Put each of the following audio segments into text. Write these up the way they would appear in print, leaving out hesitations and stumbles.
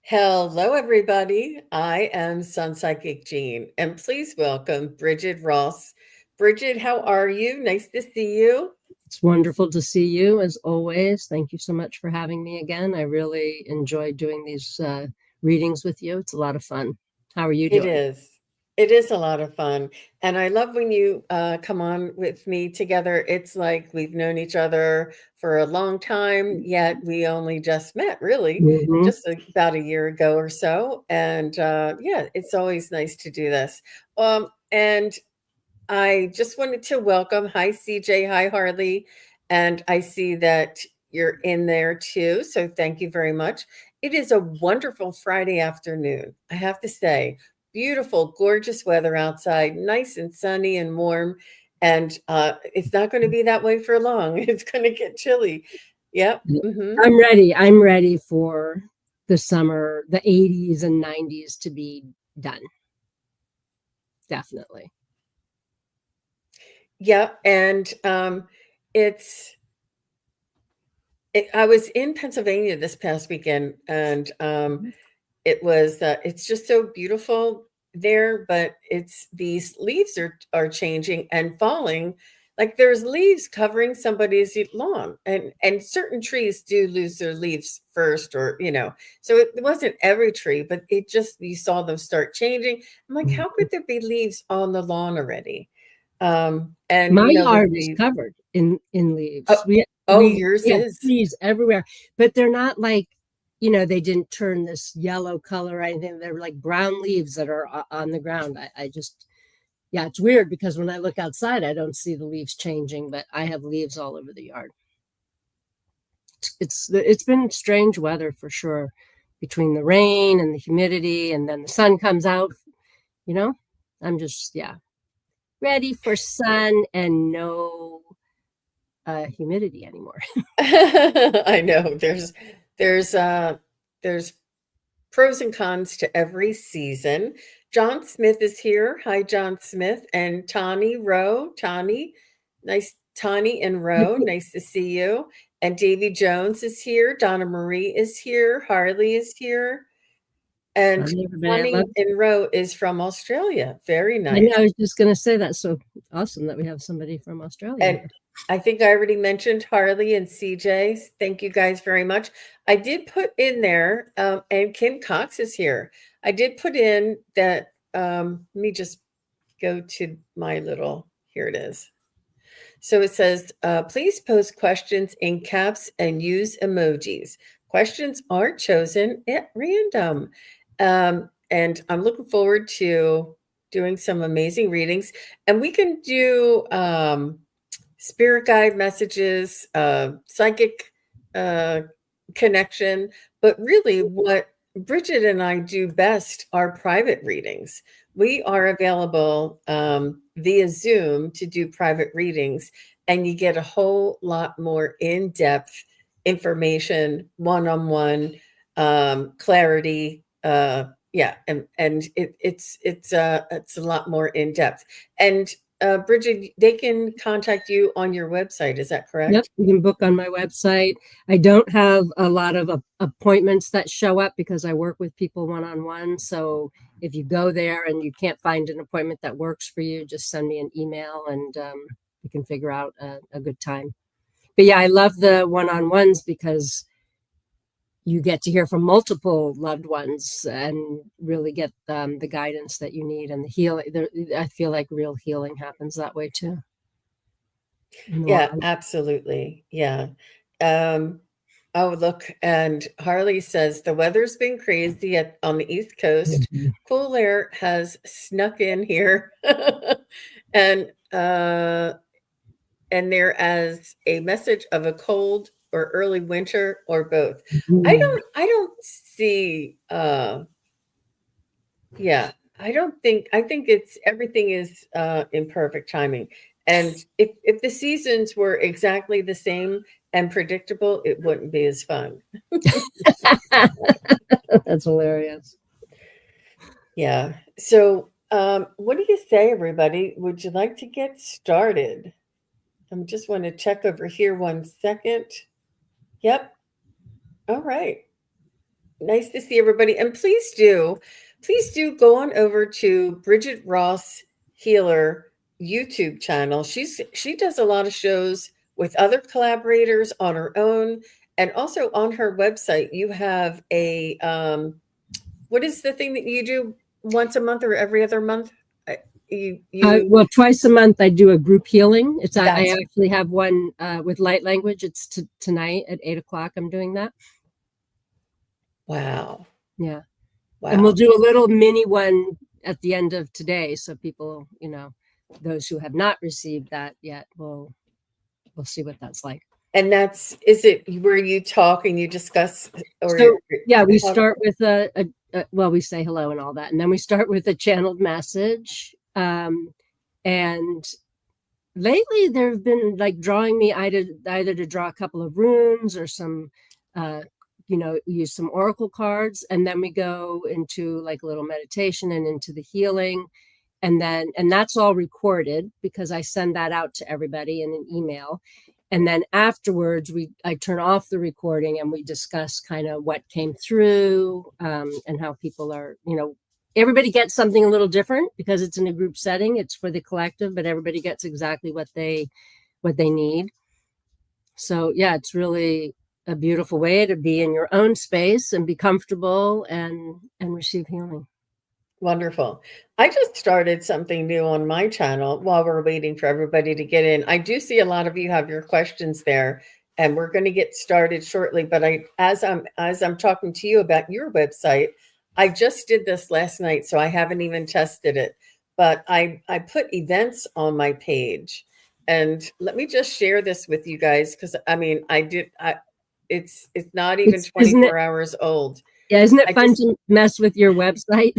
Hello, everybody. I am Sun Psychic Jean, and please welcome Brigid Ross. Brigid, how are you? Nice to see you. It's wonderful to see you as always. Thank you so much for having me again. I really enjoy doing these readings with you. It's a lot of fun. How are you It doing? is. It is a lot of fun. And I love when you come on with me together. It's like we've known each other for a long time, yet we only just met, really, Hmm. just about a year ago or so. And yeah, it's always nice to do this. And I just wanted to welcome. Hi, CJ. Hi, Harley. And I see that you're in there too. So thank you very much. It is a wonderful Friday afternoon, I have to say. Beautiful, gorgeous weather outside, nice and sunny and warm. And it's not going to be that way for long. It's going to get chilly. Yep. I'm ready. I'm ready for the summer, the 80s and 90s to be done. Definitely. Yep. And it's I was in Pennsylvania this past weekend, and it's just so beautiful there, but it's these leaves are changing and falling. Like there's leaves covering somebody's lawn, and certain trees do lose their leaves first, or so it wasn't every tree, but it just, you saw them start changing. I'm like, how could there be leaves on the lawn already? And My with yard is the covered in oh, leaves. We oh, we yours we have is. trees everywhere, but they're not like, they didn't turn this yellow color or anything. They're like brown leaves that are on the ground. I just, yeah, it's weird because when I look outside, I don't see the leaves changing, but I have leaves all over the yard. It's been strange weather for sure, between the rain and the humidity, and then the sun comes out. You know, I'm just, yeah, ready for sun and no humidity anymore. I know there's uh there's pros and cons to every season. John Smith is here. Hi, John Smith. And Tani Rowe. Tani and Rowe, nice to see you. And Davy Jones is here. Donna Marie is here. Harley is here. Hi, And everybody. Tani and Rowe is from Australia. Very I know, nice. I was just going to say that's so awesome that we have somebody from Australia And here. I think I already mentioned Harley and CJ. Thank you guys very much. I did put in there, and Kim Cox is here. I did put in that. Let me just go to my little, here it is. So it says, please post questions in caps and use emojis. Questions are chosen at random. And I'm looking forward to doing some amazing readings. And we can do spirit guide messages, psychic uh, connection. But really, what Bridget and I do best are private readings. We are available via Zoom to do private readings, and you get a whole lot more in depth information, one on one clarity. Yeah, and it's a lot more in depth. And Bridget, they can contact you on your website. Is that Yep, correct? you can book on my website. I don't have a lot of appointments that show up because I work with people one on one. So if you go there and you can't find an appointment that works for you, just send me an email and we can figure out a good time. But yeah, I love the one on ones because you get to hear from multiple loved ones and really get the guidance that you need, and the healing. I feel like real healing happens that way too. Yeah, absolutely. Yeah. Um, oh, look, and Harley says the weather's been crazy on the East Coast. Cool air has snuck in here, and there as a message of a cold or early winter or both. I don't see. Yeah, I think it's everything is in perfect timing. And if the seasons were exactly the same and predictable, it wouldn't be as fun. That's hilarious. Yeah. So, what do you say, everybody? Would you like to get started? I just want to check over here one second. Yep. All right. Nice to see everybody. And please do go on over to Brigid Ross Healer YouTube channel. She does a lot of shows with other collaborators on her own, and also on her website. You have a what is the thing that you do once a month or every other month? You Well, twice a month I do a group healing. I that's actually have one with light language. It's tonight at 8 o'clock. I'm doing that. wow. Yeah. And we'll Wow. do a little mini one at the end of today. So people, those who have not received that yet, we'll see what that's like. And is it where you talk and you discuss or So yeah, we how, start with well, we say hello and all that, and then we start with a channeled message. And lately, there have been like drawing me either to draw a couple of runes or some, use some oracle cards, and then we go into like a little meditation and into the healing, and that's all recorded because I send that out to everybody in an email. And then afterwards I turn off the recording and we discuss kind of what came through, and how people are, everybody gets something a little different because it's in a group setting. It's for the collective, but everybody gets exactly what they need. So yeah, it's really a beautiful way to be in your own space and be comfortable and receive healing. wonderful. I just started something new on my channel while we're waiting for everybody to get in. I do see a lot of you have your questions there, and we're going to get started shortly. But as I'm talking to you about your website, I just did this last night, so I haven't even tested it. But I put events on my page, and let me just share this with you guys because I mean it's not even It's isn't it 24 hours old. Yeah, isn't it I fun just to mess with your website?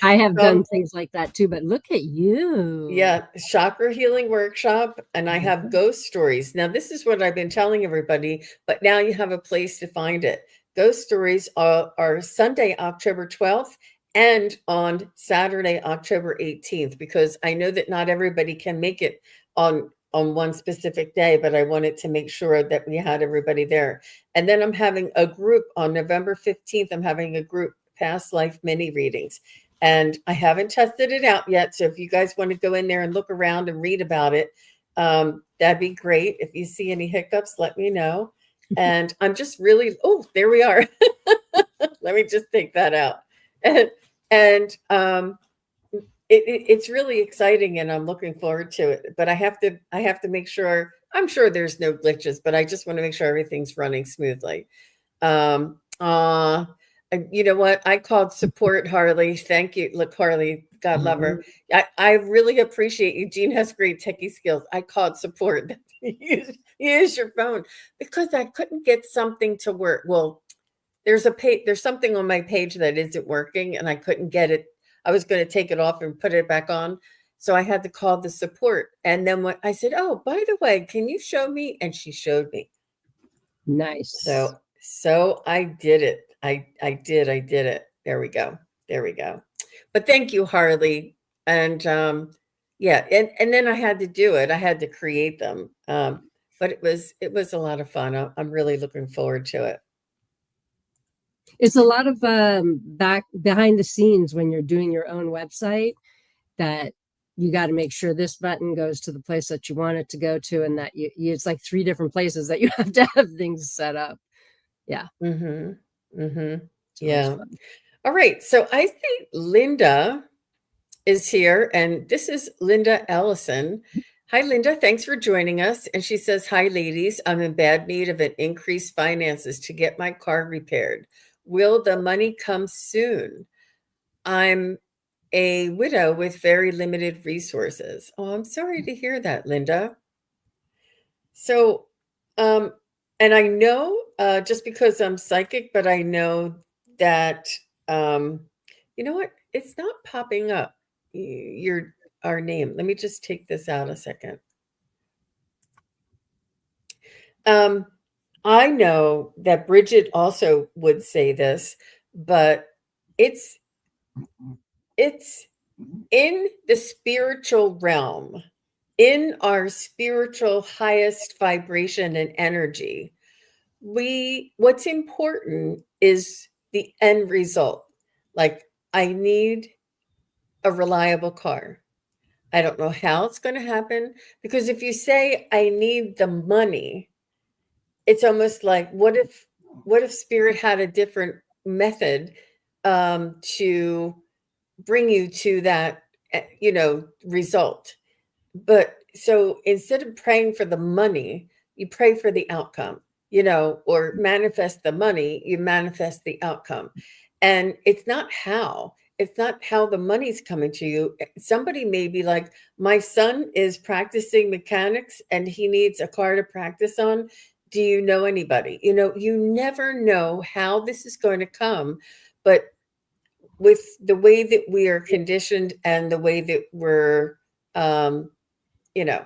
I have done so things like that too, but look at you. yeah, chakra healing workshop, and I have ghost stories. Now, this is what I've been telling everybody, but now you have a place to find it. Ghost stories are Sunday, October 12th, and on Saturday, October 18th, because I know that not everybody can make it on one specific day, but I wanted to make sure that we had everybody there. And then I'm having a group on November 15th. I'm having a group past life mini readings. And I haven't tested it out yet. So if you guys want to go in there and look around and read about it, that'd be great. If you see any hiccups, let me know. And I'm just really, oh, there we are. Let me just take that out. And it's really exciting, and I'm looking forward to it. But I have to make sure. I'm sure there's no glitches, but I just want to make sure everything's running smoothly. Um, uh, you know what? I called support Harley. Thank you. Look, Harley, God love her. I really appreciate you. Jean has great techie skills. I called support. Use your phone because I couldn't get something to work. Well, there's something on my page that isn't working, and I couldn't get it. I was going to take it off and put it back on. So I had to call the support. And then when I said, "Oh, by the way, can you show me?" And she showed me. Nice. So I did it. I did it. There we go. There we go. But thank you, Harley. And yeah, and then I had to do it. I had to create them. But it was a lot of fun. I'm really looking forward to it. It's a lot of behind the scenes when you're doing your own website, that you got to make sure this button goes to the place that you want it to go to, and that it's like 3 different places that you have to have things set up. Yeah, Mm-hmm. Mm-hmm. it's always Yeah. fun. All right. So I think Linda is here, and this is Linda Ellison. Hi, Linda. Thanks for joining us. And she says, "Hi, ladies. I'm in bad need of an increased finances to get my car repaired. Will the money come soon? I'm a widow with very limited resources." Oh, I'm sorry to hear that, Linda. So, um, and I know just because I'm psychic, but I know that, um, you know what? It's not popping up. Your our name. Let me just take this out a second. Um, I know that Bridget also would say this, but it's it's in the spiritual realm, in our spiritual highest vibration and energy. what's important is the end result. Like, I need a reliable car. I don't know how it's going to happen, because if you say I need the money, it's almost like, what if spirit had a different method to bring you to that result? But so instead of praying for the money, you pray for the outcome, or manifest the money, you manifest the outcome. And it's not how the money's coming to you. Somebody may be like, my son is practicing mechanics and he needs a car to practice on. Do you know anybody? You never know how this is going to come. But with the way that we are conditioned and the way that we're, you know,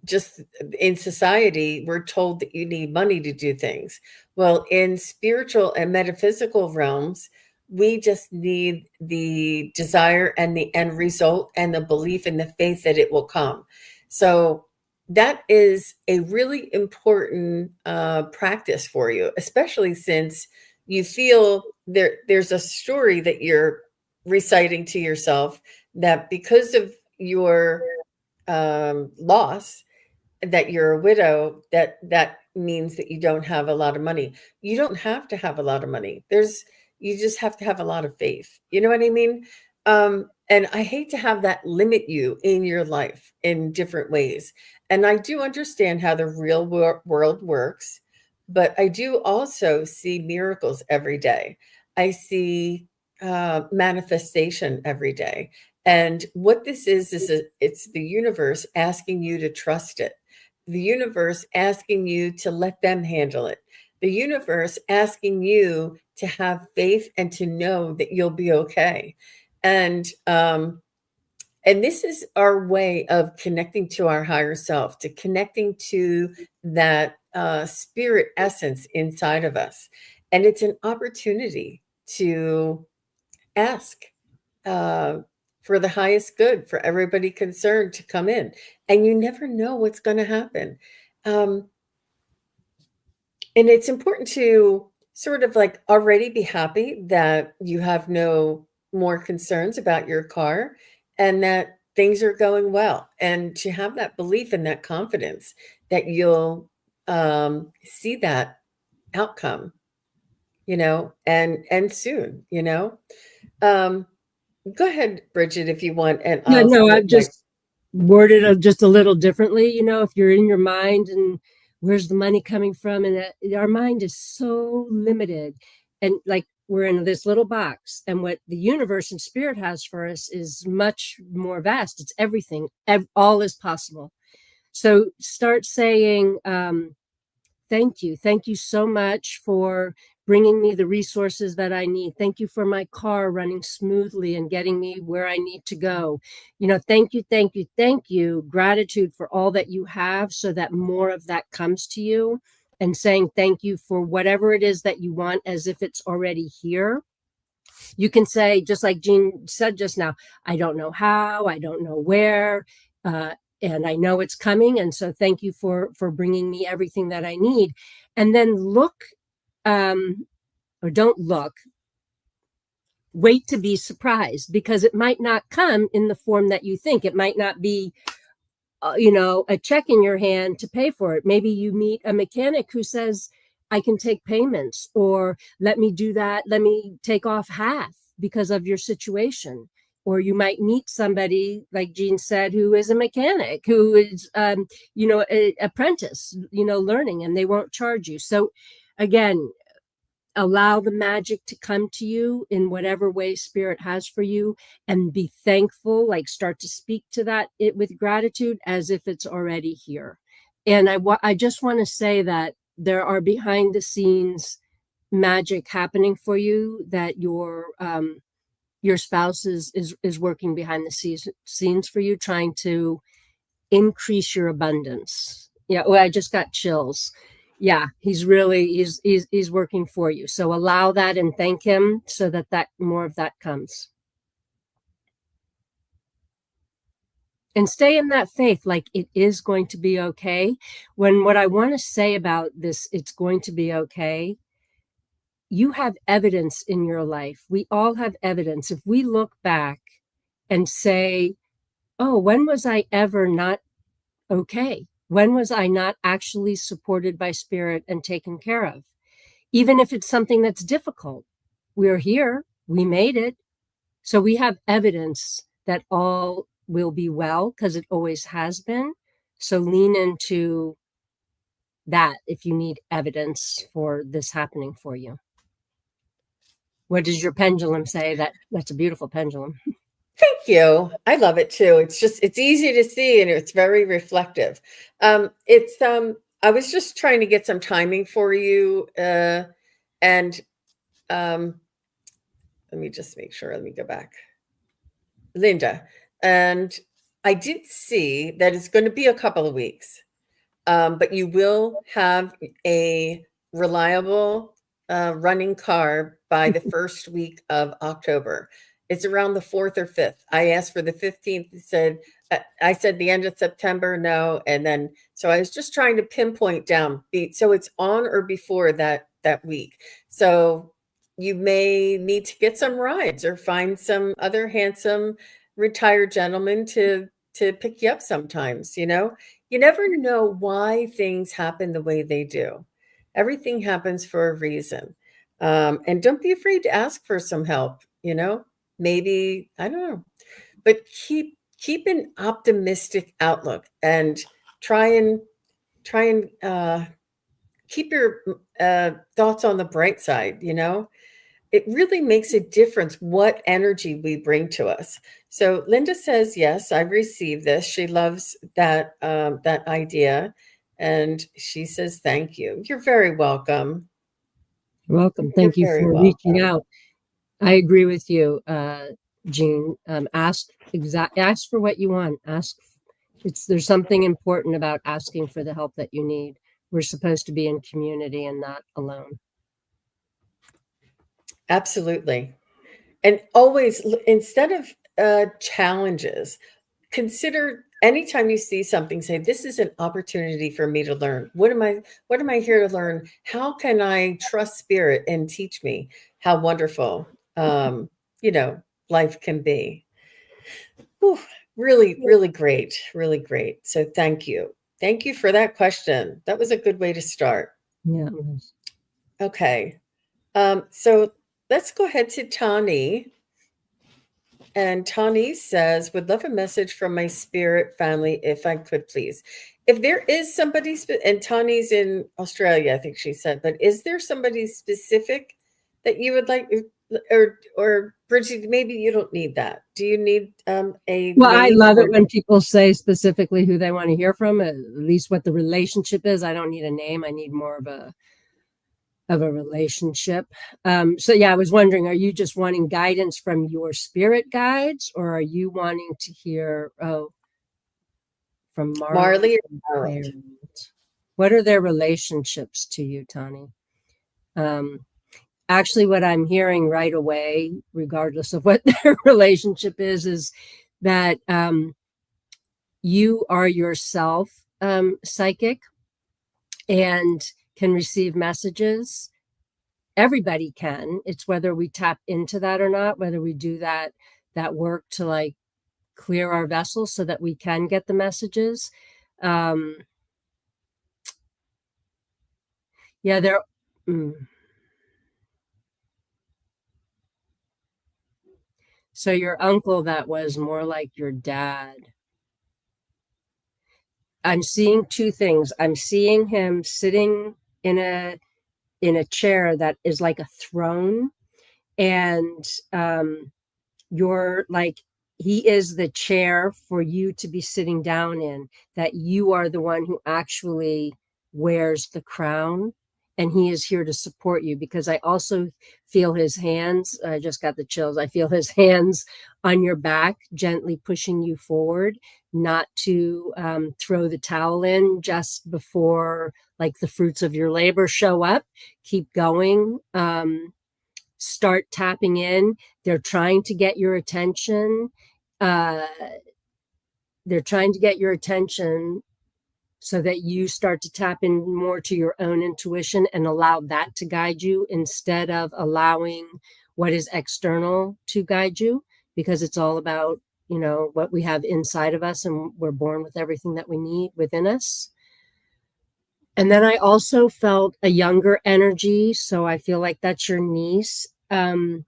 just in society, we're told that you need money to do things. Well, in spiritual and metaphysical realms, we just need the desire and the end result and the belief and the faith that it will come. So that is a really important practice for you, especially since you feel there's a story that you're reciting to yourself, that because of your loss, that you're a widow, that means that you don't have a lot of money. You don't have to have a lot of money. You just have to have a lot of faith. You know what I mean? And I hate to have that limit you in your life in different ways. And I do understand how the real world works, but I do also see miracles every day. I see manifestation every day. And what this is it's the universe asking you to trust it. The universe asking you to let them handle it. The universe asking you to have faith and to know that you'll be okay. And this is our way of connecting to our higher self, to connecting to that spirit essence inside of us. And it's an opportunity to ask for the highest good for everybody concerned to come in. And you never know what's going to happen. Um, and it's important to sort of like already be happy that you have no more concerns about your car and that things are going well. And to have that belief and that confidence that you'll see that outcome, and soon, Um, Go ahead, Brigid, if you want, and Yeah, I'll no, see I've if my just worded it just a little differently. If you're in your mind and where's the money coming from, and our mind is so limited, and like we're in this little box, and what the universe and spirit has for us is much more vast. It's everything. All is possible. So start saying, thank you. Thank you so much for bringing me the resources that I need. Thank you for my car running smoothly and getting me where I need to go. Thank you, thank you, thank you. Gratitude for all that you have so that more of that comes to you, and saying thank you for whatever it is that you want as if it's already here. You can say, just like Jean said just now, I don't know how, I don't know where, and I know it's coming. And so thank you for bringing me everything that I need. And then look, or don't look, wait to be surprised, because it might not come in the form that you think. It might not be a check in your hand to pay for it. Maybe you meet a mechanic who says, I can take payments, or let me do that. Let me take off half because of your situation. Or you might meet somebody, like Jean said, who is a mechanic, who is, an apprentice, learning, and they won't charge you. So again, allow the magic to come to you in whatever way spirit has for you, and be thankful. Like, start to speak to that with gratitude as if it's already here. And I just want to say that there are behind the scenes magic happening for you, that your spouse is working behind the scenes for you, trying to increase your abundance. Yeah, well, I just got chills. Yeah, he's working for you. So allow that and thank him, so that more of that comes. And stay in that faith, like it is going to be okay. When what I want to say about this, it's going to be okay, you have evidence in your life. We all have evidence. If we look back and say, oh, when was I ever not okay? When was I not actually supported by spirit and taken care of? Even if it's something that's difficult, we're here, we made it. So we have evidence that all will be well because it always has been. So lean into that if you need evidence for this happening for you. What does your pendulum say? That's a beautiful pendulum. Thank you. I love it too. It's easy to see and it's very reflective. I was just trying to get some timing for you. And let me just make sure. Let me go back. Linda. And I did see that it's going to be a couple of weeks. But you will have a reliable running car by the first week of October. It's around the 4th or 5th. I asked for the 15th. I said the end of September, no. And then, so I was just trying to pinpoint down. So it's on or before that week. So you may need to get some rides or find some other handsome retired gentleman to pick you up sometimes, you know? You never know why things happen the way they do. Everything happens for a reason. And don't be afraid to ask for some help, you know? Maybe, I don't know. But keep an optimistic outlook and try and keep your thoughts on the bright side, you know? It really makes a difference what energy we bring to us. So Linda says, yes, I received this. She loves that idea. And she says, thank you. You're very welcome. You're welcome. You're Thank you very for reaching welcome. out. I agree with you, Jean. Ask for what you want. There's something important about asking for the help that you need. We're supposed to be in community and not alone. Absolutely. And always, instead of challenges, consider anytime you see something, say, this is an opportunity for me to learn. What am I here to learn? How can I trust spirit and teach me how wonderful you know life can be? Whew, really, really great, really great. So thank you for that question. That was a good way to start. Yeah. Okay. So let's go ahead to Tani. And Tani says, would love a message from my spirit family if I could, please. If there is somebody, and Tani's in Australia, I think she said, but is there somebody specific that you would like, or Bridget, maybe you don't need that. Do you need a Well, I name love it or? when people say specifically who they want to hear from, at least what the relationship is. I don't need a name. I need more of a relationship. So yeah, I was wondering, are you just wanting guidance from your spirit guides, or are you wanting to hear from Marley Marley and or Harold? Harold? What are their relationships to you, Tani? Actually, what I'm hearing right away, regardless of what their relationship is that you are yourself psychic and can receive messages. Everybody can. It's whether we tap into that or not, whether we do that work to like clear our vessels so that we can get the messages. Yeah, they're so your uncle that was more like your dad. I'm seeing two things. I'm seeing him sitting in a chair that is like a throne, and you're like, he is the chair for you to be sitting down in, that you are the one who actually wears the crown, and he is here to support you. Because I also feel his hands, I just got the chills, I feel his hands on your back gently pushing you forward, not to throw the towel in just before like the fruits of your labor show up. Keep going. Start tapping in. They're trying to get your attention. they're trying to get your attention so that you start to tap in more to your own intuition and allow that to guide you instead of allowing what is external to guide you, because it's all about, what we have inside of us, and we're born with everything that we need within us. And then I also felt a younger energy, so I feel like that's your niece. In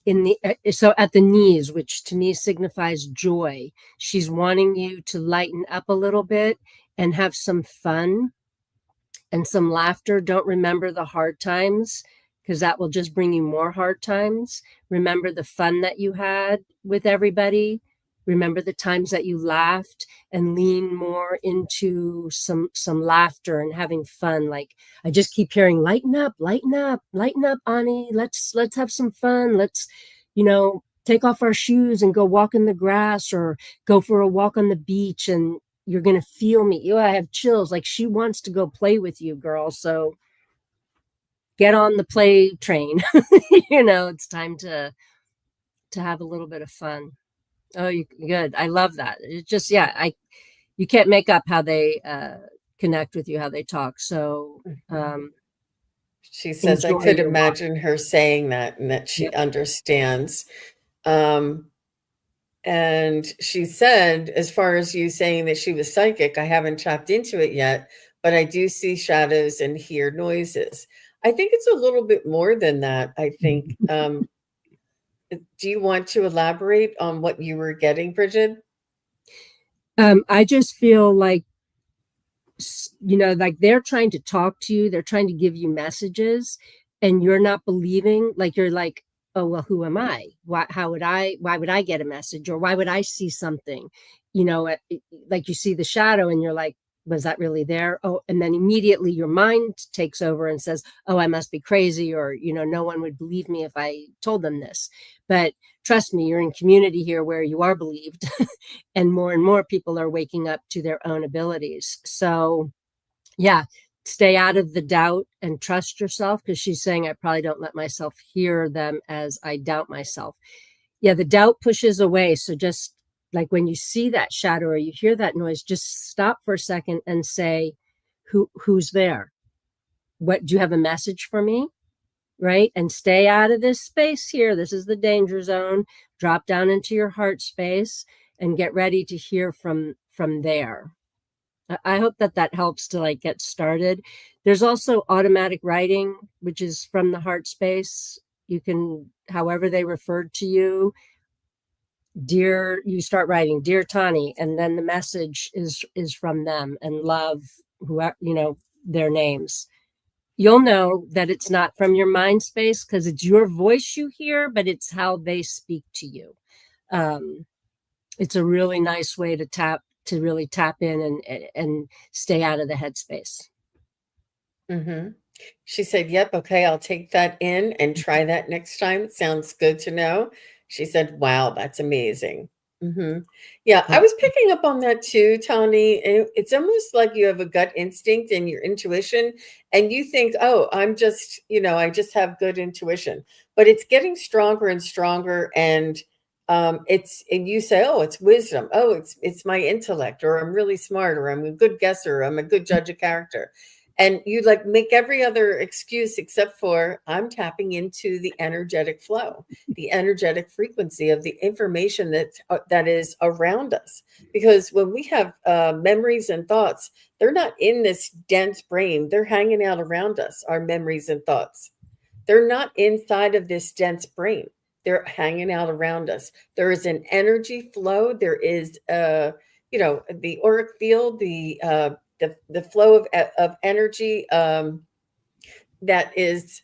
the So at the knees, which to me signifies joy, she's wanting you to lighten up a little bit and have some fun and some laughter. Don't remember the hard times, because that will just bring you more hard times. Remember the fun that you had with everybody. Remember the times that you laughed, and lean more into some laughter and having fun. Like, I just keep hearing, lighten up, lighten up, lighten up, Ani. Let's have some fun. Let's, take off our shoes and go walk in the grass, or go for a walk on the beach, and you're going to feel me. I have chills. Like, she wants to go play with you, girl. So get on the play train. It's time to have a little bit of fun. Oh, good. I love that. It just, yeah, you can't make up how they connect with you, how they talk. So She says, I enjoy could your walk. imagine her saying that and that she Yep. understands. Um, and she said, as far as you saying that she was psychic, I haven't tapped into it yet, but I do see shadows and hear noises. I think it's a little bit more than that. I think, do you want to elaborate on what you were getting, Brigid? I just feel like, like they're trying to talk to you, they're trying to give you messages, and you're not believing. Like, you're like, oh, well, who am I? Why would I get a message, or why would I see something? Like, you see the shadow and you're like, was that really there? Oh, and then immediately your mind takes over and says, oh, I must be crazy, or no one would believe me if I told them this. But trust me, you're in community here where you are believed. And more people are waking up to their own abilities. So yeah, stay out of the doubt and trust yourself, because she's saying, I probably don't let myself hear them as I doubt myself. Yeah, the doubt pushes away. So just like when you see that shadow or you hear that noise, just stop for a second and say, who's there? What, do you have a message for me? Right? And stay out of this space here. This is the danger zone. Drop down into your heart space and get ready to hear from there. I hope that helps to like get started. There's also automatic writing, which is from the heart space. You can, however they referred to you, dear, you start writing, dear Tani, and then the message is from them, and love, whoever, their names. You'll know that it's not from your mind space, because it's your voice you hear, but it's how they speak to you. It's a really nice way to really tap in and stay out of the headspace. Mm-hmm. She said, yep, okay, I'll take that in and try that next time. Sounds good to know. She said, wow, that's amazing. Hmm. Yeah, I Yep. was picking up on that too, Tony. It's almost like you have a gut instinct and your intuition, and you think, oh, I'm just, I just have good intuition. But it's getting stronger and stronger, and and you say, oh, it's wisdom. Oh, it's my intellect, or I'm really smart, or I'm a good guesser, I'm a good judge of character. And you like make every other excuse except for I'm tapping into the energetic flow, the energetic frequency of the information that is around us. Because when we have memories and thoughts, they're not in this dense brain. They're hanging out around us, our memories and thoughts. They're not inside of this dense brain. They're hanging out around us. There is an energy flow. There is, the auric field, the flow of energy, that is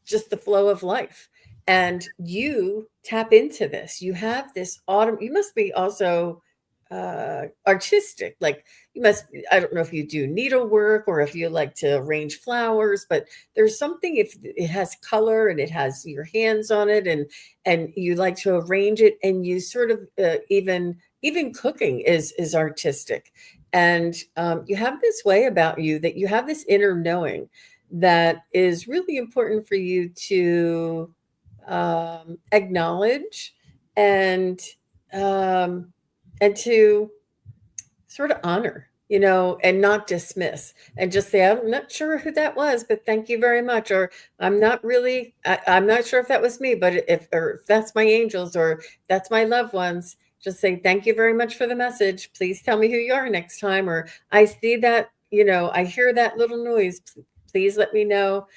just the flow of life. And you tap into this. You have this autumn. You must be also artistic. Like you must. I don't know if you do needlework or if you like to arrange flowers, but there's something if it has color and it has your hands on it, and you like to arrange it, and you sort of even cooking is artistic. And you have this way about you that you have this inner knowing that is really important for you to acknowledge and um, and to sort of honor, and not dismiss, and just say, I'm not sure who that was, but thank you very much. Or I'm not sure if that was me, but if that's my angels or that's my loved ones, just say, thank you very much for the message. Please tell me who you are next time. Or I see that, I hear that little noise. Please let me know,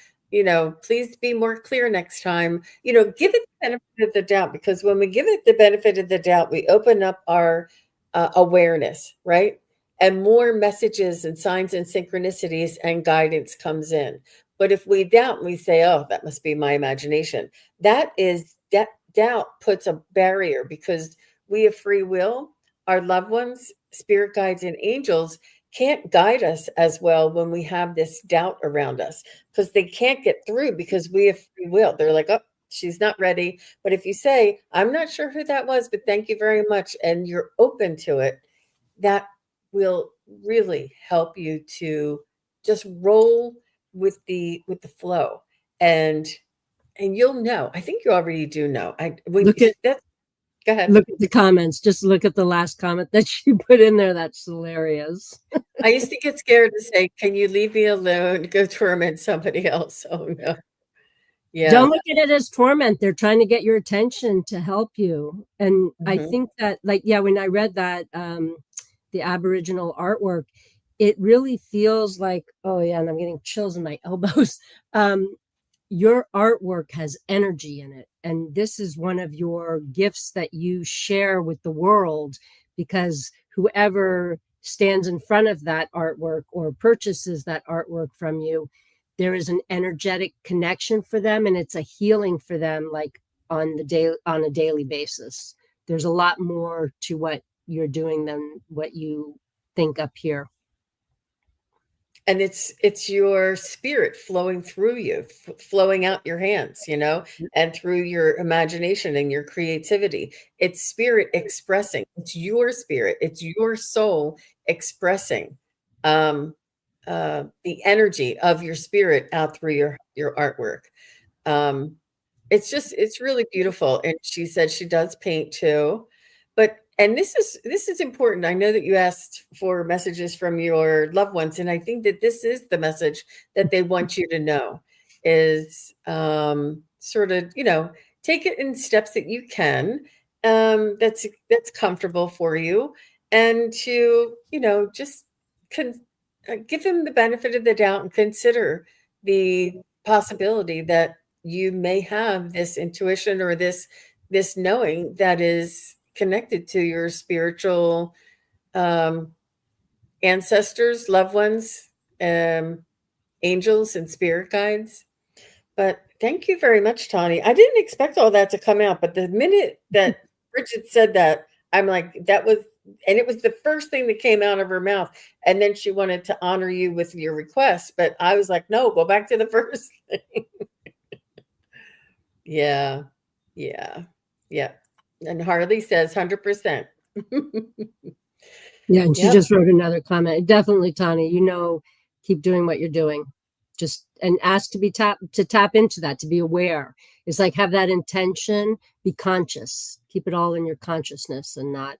please be more clear next time. Give it the benefit of the doubt, because when we give it the benefit of the doubt, we open up our awareness, right? And more messages and signs and synchronicities and guidance comes in. But if we doubt and we say, oh, that must be my imagination, that doubt puts a barrier, because we have free will. Our loved ones, spirit guides, and angels can't guide us as well when we have this doubt around us, because they can't get through, because we have free will. They're like, oh, she's not ready. But if you say, I'm not sure who that was, but thank you very much, and you're open to it, that will really help you to just roll with the flow. And you'll know. I think you already do know. I when Look at that Go ahead. look at the comments. Just look at the last comment that she put in there. That's hilarious. I used to get scared to say, can you leave me alone? Go torment somebody else. Oh no. Don't Yeah. look at it as torment. They're trying to get your attention to help you. And I Mhm. think that, like, yeah, when I read that, the Aboriginal artwork, it really feels like, oh yeah, and I'm getting chills in my elbows. Um, your artwork has energy in it. And this is one of your gifts that you share with the world, because whoever stands in front of that artwork or purchases that artwork from you, there is an energetic connection for them, and it's a healing for them, like on a daily basis. There's a lot more to what you're doing than what you think up here. And it's your spirit flowing through you, flowing out your hands, and through your imagination and your creativity. It's spirit expressing. It's your spirit. It's your soul expressing um, the energy of your spirit out through your artwork. Um, it's really beautiful, and she said she does paint too. But and this is important. I know that you asked for messages from your loved ones, and I think that this is the message that they want you to know is, sort of, take it in steps that you can, that's comfortable for you, and to, just con give them the benefit of the doubt and consider the possibility that you may have this intuition or this knowing that is connected to your spiritual um, ancestors, loved ones, um, angels, and spirit guides. But thank you very much, Tawny. I didn't expect all that to come out, but the minute that Bridget said that, I'm like, and it was the first thing that came out of her mouth. And then she wanted to honor you with your request, but I was like, no, go back to the first thing. Yeah, yeah, yeah. And Harley says 100%. Yeah, and she Yep. just wrote another comment. Definitely, Tani, keep doing what you're doing. Just and ask to tap into that, to be aware. It's like have that intention, be conscious. Keep it all in your consciousness and not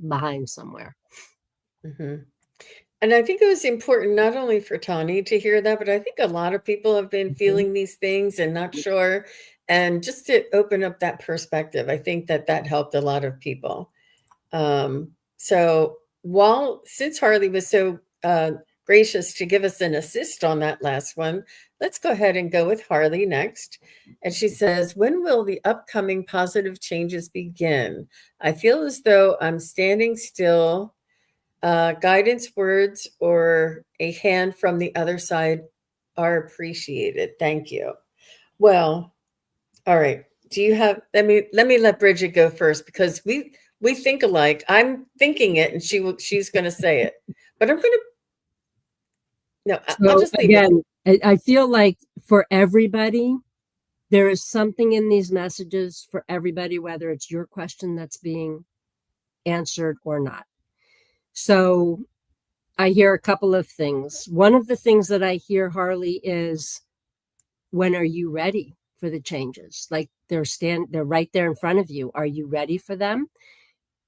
behind somewhere. hmm And I think it was important not only for Tawny to hear that, but I think a lot of people have been Mhm. feeling these things and not sure. And just to open up that perspective, I think that that helped a lot of people. So since Harley was so gracious to give us an assist on that last one, let's go ahead and go with Harley next. And she says, when will the upcoming positive changes begin? I feel as though I'm standing still. Guidance words or a hand from the other side are appreciated. Thank you. Well, all right. Do you have let me let Bridget go first, because we think alike. I'm thinking it and she's going to say it. But I'm going to no, I'll So just leave it. again, I feel like for everybody, there is something in these messages for everybody, whether it's your question that's being answered or not. So I hear a couple of things. One of the things that I hear, Harley, is when are you ready for the changes? Like they're right there in front of you. Are you ready for them?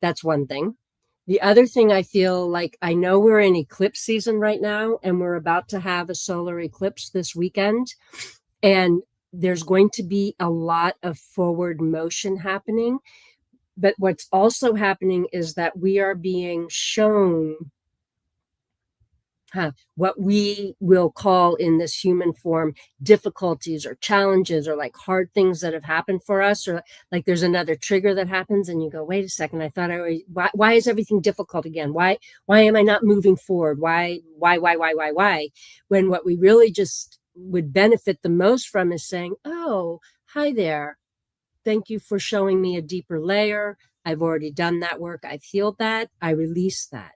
That's one thing. The other thing I feel like, I know we're in eclipse season right now, and we're about to have a solar eclipse this weekend. And there's going to be a lot of forward motion happening. But what's also happening is that we are being shown what we will call in this human form difficulties or challenges, or like hard things that have happened for us, or like there's another trigger that happens and you go, wait a second, I thought why is everything difficult again? Why am I not moving forward? Why? When what we really just would benefit the most from is saying, oh, hi there. Thank you for showing me a deeper layer. I've already done that work. I've healed that. I release that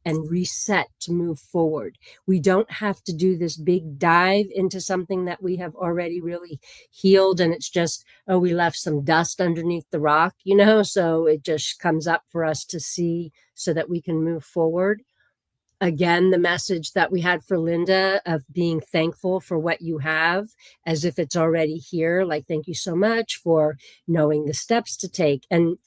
and reset to move forward. We don't have to do this big dive into something that we have already really healed. And it's just, oh, we left some dust underneath the rock, so it just comes up for us to see so that we can move forward. Again, the message that we had for Linda of being thankful for what you have as if it's already here. Like, thank you so much for knowing the steps to take. And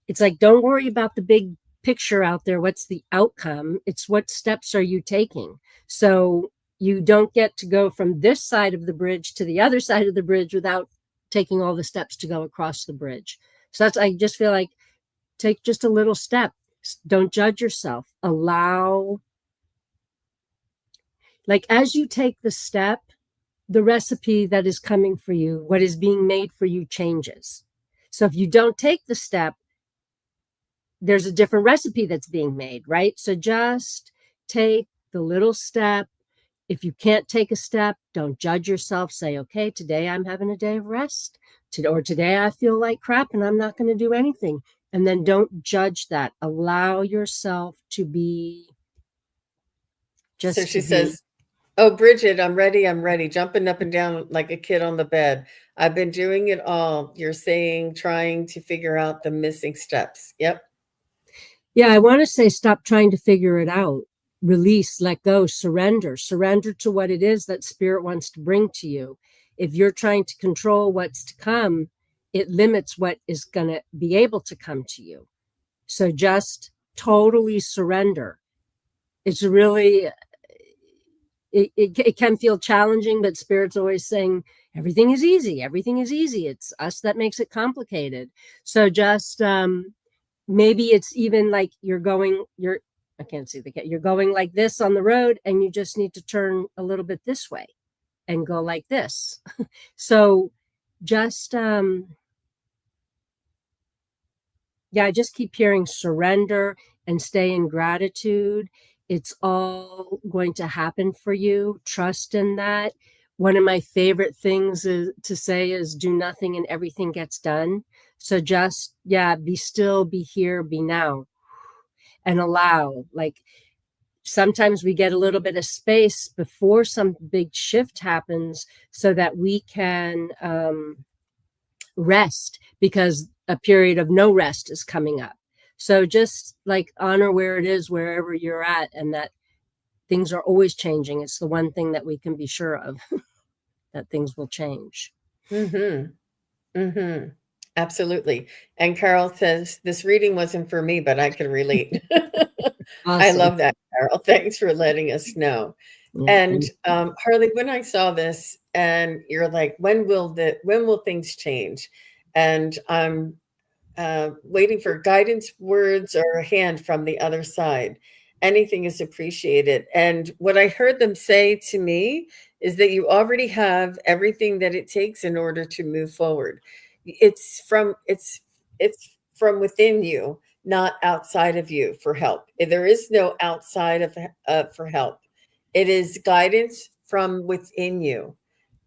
it's like, don't worry about the big picture out there. What's the outcome? It's what steps are you taking? So you don't get to go from this side of the bridge to the other side of the bridge without taking all the steps to go across the bridge. So I just feel like, take just a little step. Don't judge yourself. Allow, like, as you take the step, the recipe that is coming for you, what is being made for you, changes. So if you don't take the step, there's a different recipe that's being made, right? So just take the little step. If you can't take a step, don't judge yourself. Say, okay, today I'm having a day of rest, or today I feel like crap and I'm not going to do anything. And then don't judge that. Allow yourself to be So just she to be. says, oh, Brigid, I'm ready, jumping up and down like a kid on the bed. I've been doing it all. You're saying, trying to figure out the missing steps. Yep. Yeah, I want to say, stop trying to figure it out. Release, let go, surrender. Surrender to what it is that spirit wants to bring to you. If you're trying to control what's to come, it limits what is going to be able to come to you. So just totally surrender. It's really, it can feel challenging, but spirit's always saying, everything is easy. Everything is easy. It's us that makes it complicated. So just, maybe it's even like I can't see the cat. You're going like this on the road and you just need to turn a little bit this way and go like this. So just, I just keep hearing surrender and stay in gratitude. It's all going to happen for you. Trust in that. One of my favorite things to say is, do nothing and everything gets done. So just, be still, be here, be now, and allow. Like, sometimes we get a little bit of space before some big shift happens so that we can rest, because a period of no rest is coming up. So just like honor where it is, wherever you're at, and that things are always changing. It's the one thing that we can be sure of, that things will change. Mm-hmm. Mm-hmm. Absolutely. And Carol says, this reading wasn't for me, but I can relate. I Awesome. love that, Carol. Thanks for letting us know. Yeah. And Harley, when I saw this, and you're like, when will things change? And I'm waiting for guidance words or a hand from the other side. Anything is appreciated. And what I heard them say to me is that you already have everything that it takes in order to move forward. It's from within you, not outside of you for help. There is no outside of for help. It is guidance from within you.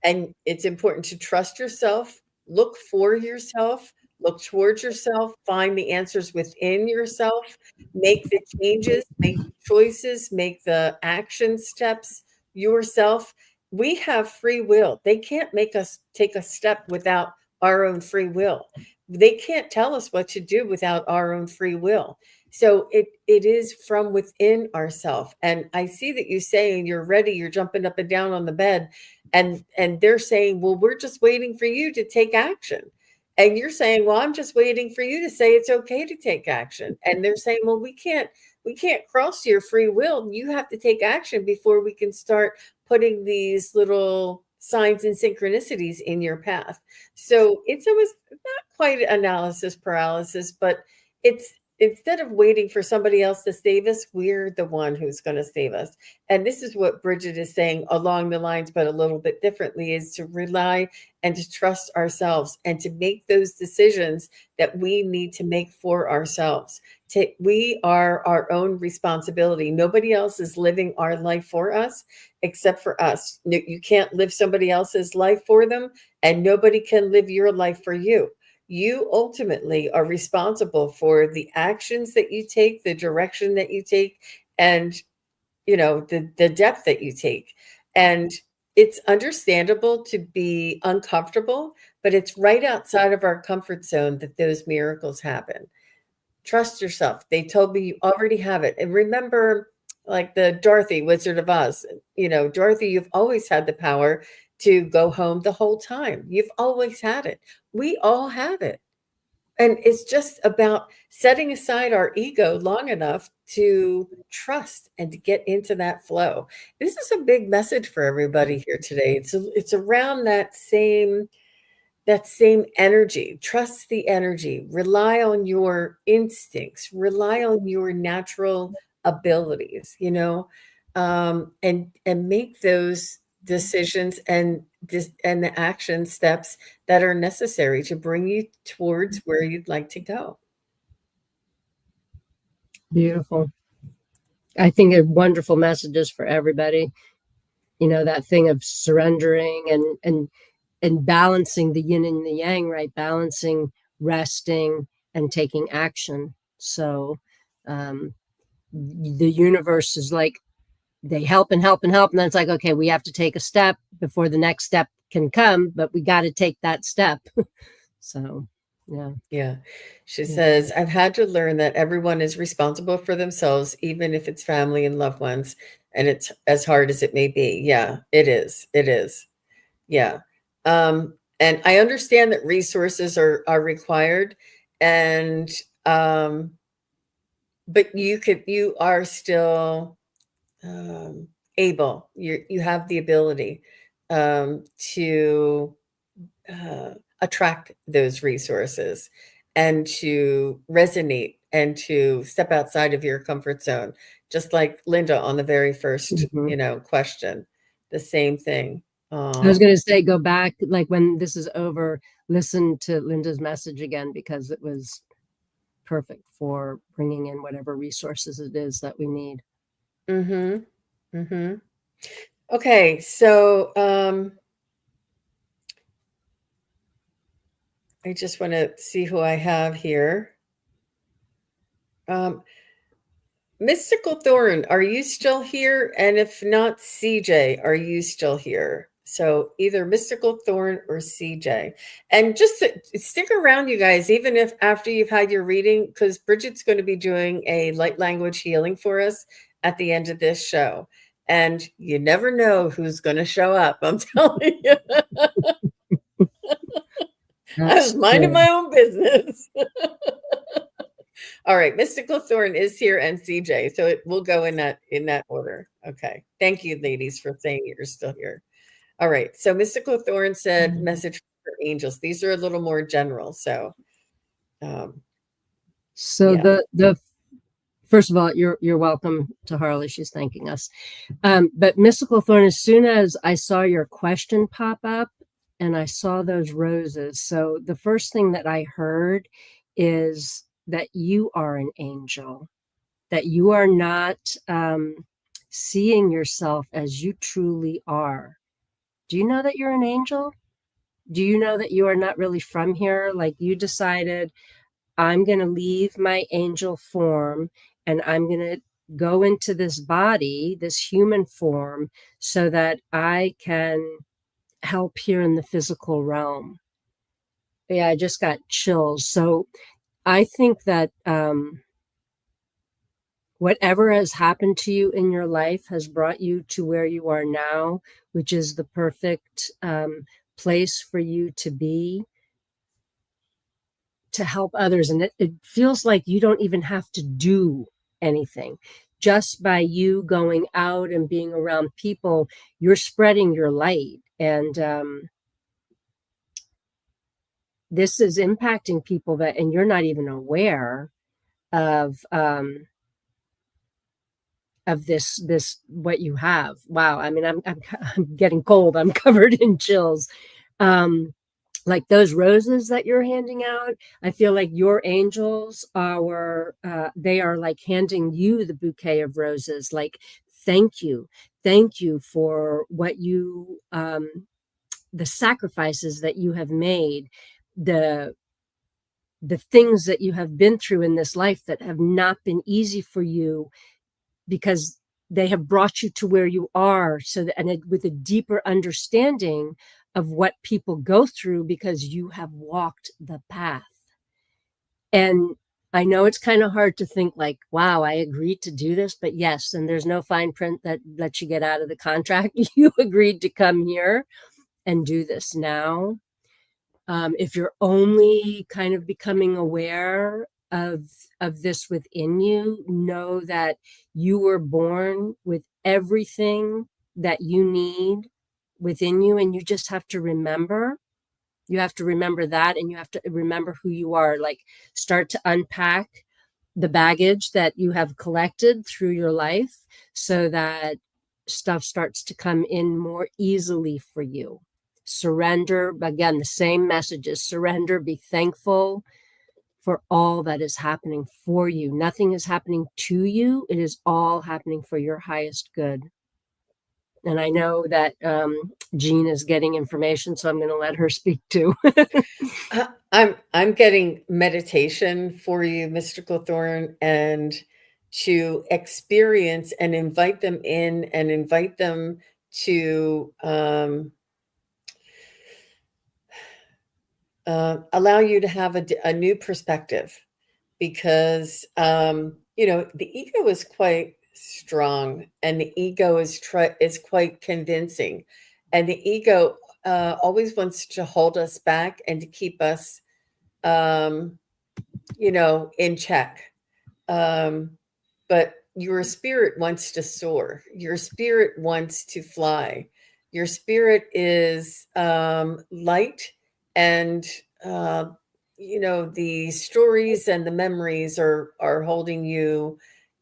And it's important to trust yourself, look for yourself, look towards yourself, find the answers within yourself, make the changes, make the choices, make the action steps yourself. We have free will. They can't make us take a step without our own free will. They can't tell us what to do without our own free will. So it is from within ourself. And I see that you saying you're ready, you're jumping up and down on the bed, and they're saying, well, we're just waiting for you to take action. And you're saying, well, I'm just waiting for you to say it's okay to take action. And they're saying, well, we can't cross your free will. You have to take action before we can start putting these little signs and synchronicities in your path. So it's almost not quite analysis paralysis, but it's instead of waiting for somebody else to save us, we're the one who's going to save us. And this is what Brigid is saying along the lines, but a little bit differently, is to rely and to trust ourselves and to make those decisions that we need to make for ourselves. We are our own responsibility. Nobody else is living our life for us except for us. You can't live somebody else's life for them, and nobody can live your life for you. You ultimately are responsible for the actions that you take, the direction that you take, and the depth that you take. And it's understandable to be uncomfortable, but it's right outside of our comfort zone that those miracles happen. Trust yourself. They told me you already have it. And remember, like the Dorothy, Wizard of Oz, Dorothy, you've always had the power to go home the whole time. You've always had it. We all have it. And it's just about setting aside our ego long enough to trust and to get into that flow. This is a big message for everybody here today. It's around that same energy. Trust the energy. Rely on your instincts. Rely on your natural abilities, and make those decisions and the action steps that are necessary to bring you towards where you'd like to go. Beautiful. I think they're wonderful messages for everybody. That thing of surrendering and balancing the yin and the yang, right? Balancing, resting, and taking action. So the universe is like, they help and help and help. And then it's like, okay, we have to take a step before the next step can come, but we got to take that step. So, yeah. Yeah. She says, I've had to learn that everyone is responsible for themselves, even if it's family and loved ones. And it's as hard as it may be. Yeah, it is. It is. Yeah. And I understand that resources are required, and but you are still able. You have the ability to attract those resources and to resonate and to step outside of your comfort zone. Just like Linda on the very first, question, the same thing. I was going to say, go back, like when this is over, listen to Linda's message again, because it was perfect for bringing in whatever resources it is that we need. Mm-hmm. Mm-hmm. Okay, so I just want to see who I have here. Mystical Thorn, are you still here? And if not, CJ, are you still here? So either Mystical Thorn or CJ. And just stick around, you guys, even if after you've had your reading, because Brigid's going to be doing a light language healing for us at the end of this show. And you never know who's going to show up. I'm telling you. I was minding my own business. All right, Mystical Thorn is here and CJ, so it will go in that order. Okay, thank you, ladies, for saying you're still here. All right, so Mystical Thorn said, "Message for angels." These are a little more general, so. So Yeah. the first of all, you're welcome to Harley. She's thanking us. But Mystical Thorn, as soon as I saw your question pop up and I saw those roses, so the first thing that I heard is that you are an angel, that you are not seeing yourself as you truly are. Do you know that you're an angel? Do you know that you are not really from here? Like, you decided, I'm going to leave my angel form and I'm going to go into this body, this human form, so that I can help here in the physical realm. Yeah, I just got chills. So I think that whatever has happened to you in your life has brought you to where you are now, which is the perfect place for you to be. to help others. And it feels like you don't even have to do anything. Just by you going out and being around people, you're spreading your light. And this is impacting people and you're not even aware of this what you have. Wow. I mean, I'm getting cold. I'm covered in chills. Like those roses that you're handing out, I feel like your angels are they are like handing you the bouquet of roses. Like, thank you for what you the sacrifices that you have made, the the things that you have been through in this life that have not been easy for you, because they have brought you to where you are, so that, and with a deeper understanding of what people go through, because you have walked the path. And I know it's kind of hard to think like, wow, I agreed to do this, but yes, and there's no fine print that lets you get out of the contract. You agreed to come here and do this now. If you're only kind of becoming aware of this within you, know that you were born with everything that you need within you, and you just have to remember. You have to remember that, and you have to remember who you are. Like, start to unpack the baggage that you have collected through your life, so that stuff starts to come in more easily for you. Surrender, again, the same messages: surrender, be thankful for all that is happening for you. Nothing is happening to you, it is all happening for your highest good. And I know that Jean is getting information, so I'm going to let her speak too. I'm getting meditation for you, Mystical Thorn, and to experience and invite them in and invite them to allow you to have a new perspective, because the ego is quite strong, and the ego is quite convincing, and the ego always wants to hold us back and to keep us um, in check. Um, but your spirit wants to soar. Your spirit wants to fly. Your spirit is light, and the stories and the memories are holding you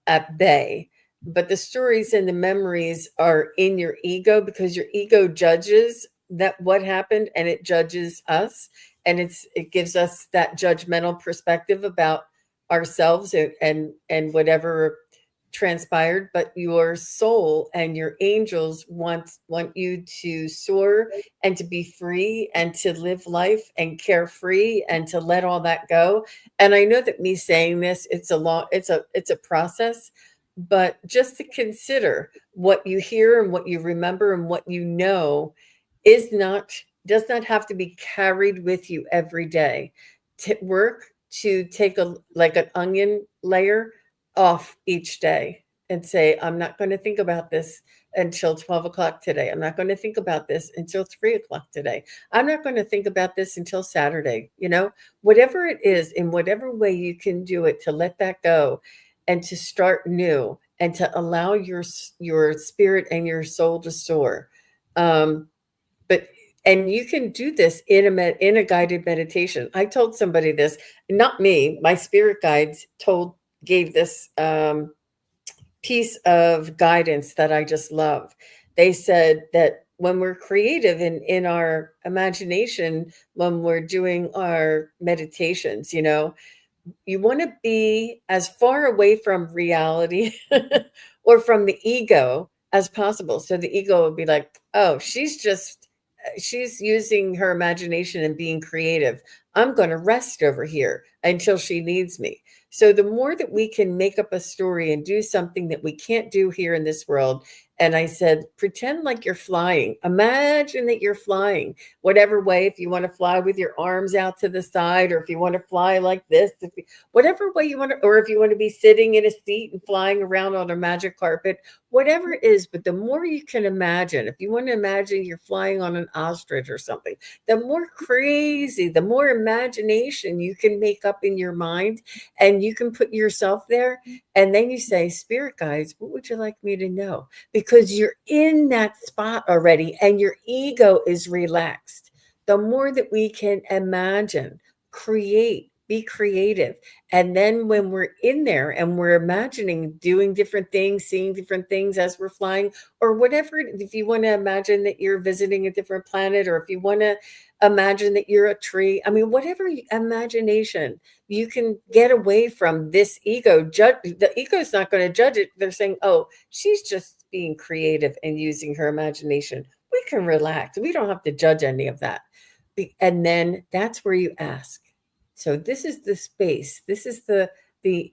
at bay. But the stories and the memories are in your ego, because your ego judges that what happened, and it judges us, and it gives us that judgmental perspective about ourselves and whatever transpired. But your soul and your angels want you to soar and to be free and to live life and carefree and to let all that go. And I know that me saying this, it's a process, but just to consider what you hear and what you remember and what you know does not have to be carried with you every day. Work to take like an onion layer off each day and say, I'm not going to think about this until 12 o'clock today. I'm not going to think about this until 3 o'clock today. I'm not going to think about this until Saturday. Whatever it is, in whatever way you can do it, to let that go and to start new and to allow your spirit and your soul to soar. But and you can do this in a guided meditation. I told somebody this, not me, my spirit guides gave this piece of guidance that I just love. They said that when we're creative in our imagination, when we're doing our meditations, you want to be as far away from reality or from the ego as possible. So the ego will be like, oh, she's using her imagination and being creative. I'm going to rest over here until she needs me. So the more that we can make up a story and do something that we can't do here in this world. And I said, pretend like you're flying. Imagine that you're flying, whatever way, if you want to fly with your arms out to the side, or if you want to fly like this, whatever way you want to, or if you want to be sitting in a seat and flying around on a magic carpet, whatever it is. But the more you can imagine, if you want to imagine you're flying on an ostrich or something, the more crazy, the more imagination you can make up in your mind, and you can put yourself there, and then you say, spirit guides, what would you like me to know? Because you're in that spot already and your ego is relaxed. The more that we can imagine, create, be creative, and then when we're in there and we're imagining doing different things, seeing different things as we're flying, or whatever, if you want to imagine that you're visiting a different planet, or if you want to imagine that you're a tree, I mean, whatever imagination, you can get away from this ego. The ego is not going to judge it. They're saying, oh, she's just being creative and using her imagination. We can relax. We don't have to judge any of that. And then that's where you ask. So this is the space. This is the the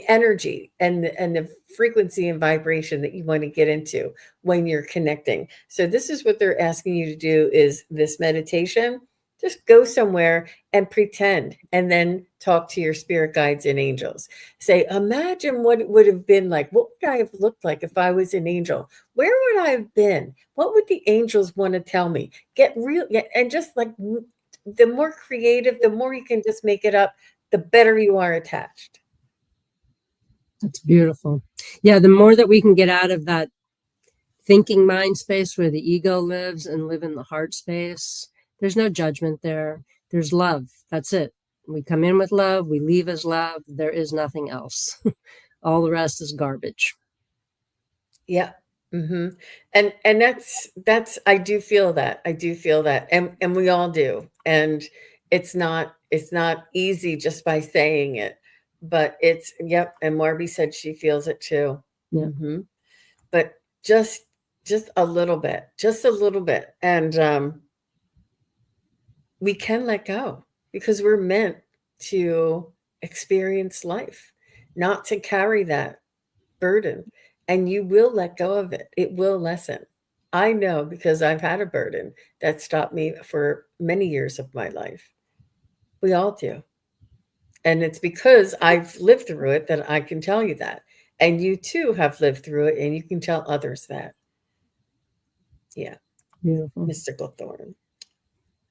energy and the frequency and vibration that you want to get into when you're connecting. So this is what they're asking you to do, is this meditation. Just go somewhere and pretend, and then talk to your spirit guides and angels. Say, imagine what it would have been like. What would I have looked like if I was an angel? Where would I have been? What would the angels want to tell me? Get real, and just like, the more creative, the more you can just make it up, the better you are attached. That's beautiful. Yeah, the more that we can get out of that thinking mind space where the ego lives and live in the heart space, there's no judgment there. There's love. That's it. We come in with love, we leave as love. There is nothing else. All the rest is garbage. Yeah. Mm-hmm. And that's I do feel that. I do feel that. And we all do. And it's not easy just by saying it, but it's, yep. And Marby said she feels it too. Yeah. Mm-hmm. But just a little bit, just a little bit. And we can let go, because we're meant to experience life, not to carry that burden. And you will let go of it. It will lessen. I know, because I've had a burden that stopped me for many years of my life. We all do. And it's because I've lived through it that I can tell you that. And you too have lived through it, and you can tell others that. Yeah. Beautiful. Mystical Thorn.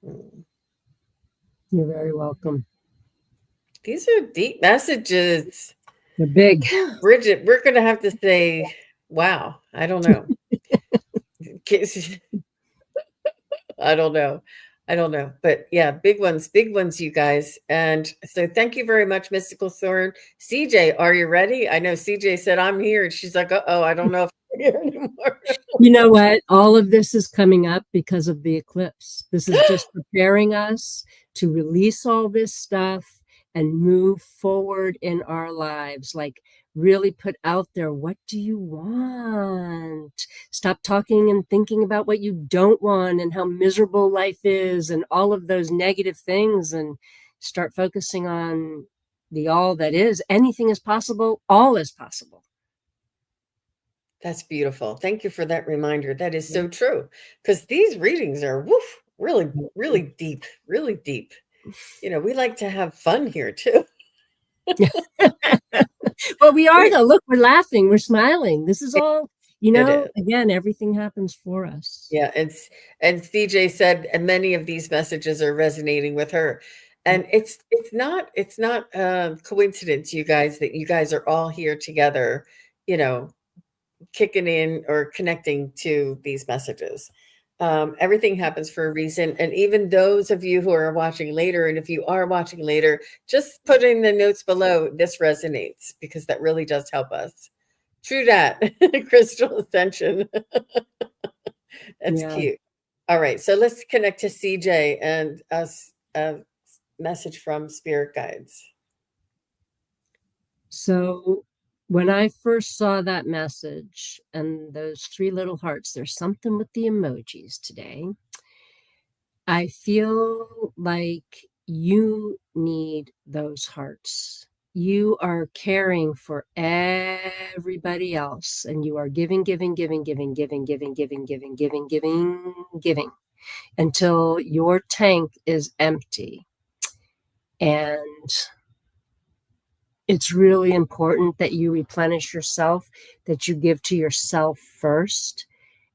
You're very welcome. These are deep messages. They're big. Brigid, we're going to have to say, wow, I don't know. I don't know. I don't know. But yeah, big ones, you guys. And so thank you very much, Mystical Thorn. CJ, are you ready? I know CJ said, I'm here. And she's like, oh, I don't know if I'm here anymore. You know what? All of this is coming up because of the eclipse. This is just preparing us to release all this stuff and move forward in our lives. Like, really put out there, what do you want? Stop talking and thinking about what you don't want and how miserable life is and all of those negative things, and start focusing on the all that is. Anything is possible. All is possible. That's beautiful. Thank you for that reminder. That is so true. Because these readings are really, really deep, really deep. You know, we like to have fun here too. Well, we are though. Look, we're laughing, we're smiling. This is all, It is. again, everything happens for us. Yeah, and CJ said, and many of these messages are resonating with her. And it's not a coincidence, you guys, that you guys are all here together, you know, kicking in or connecting to these messages. Everything happens for a reason. And even those of you who are watching later, and if you are watching later, just put in the notes below, this resonates, because that really does help us. True that. Crystal Ascension. That's cute. All right. So let's connect to CJ and us, a message from Spirit Guides. So when I first saw that message and those 3 little hearts, there's something with the emojis today. I feel like you need those hearts. You are caring for everybody else, and you are giving, giving, giving, giving, giving, giving, giving, giving, giving, giving, giving, until your tank is empty. And it's really important that you replenish yourself, that you give to yourself first,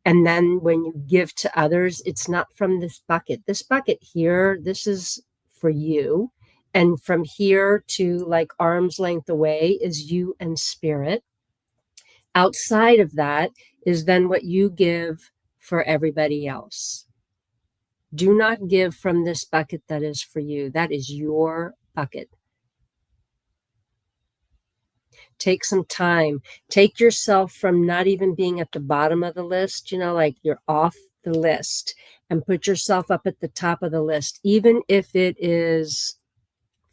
And then when you give to others, it's not from this bucket. This bucket here, this is for you. And from here to like arm's length away is you and spirit. Outside of that is then what you give for everybody else. Do not give from this bucket that is for you. That is your bucket. Take some time. Take yourself from not even being at the bottom of the list, like you're off the list, and put yourself up at the top of the list, even if it is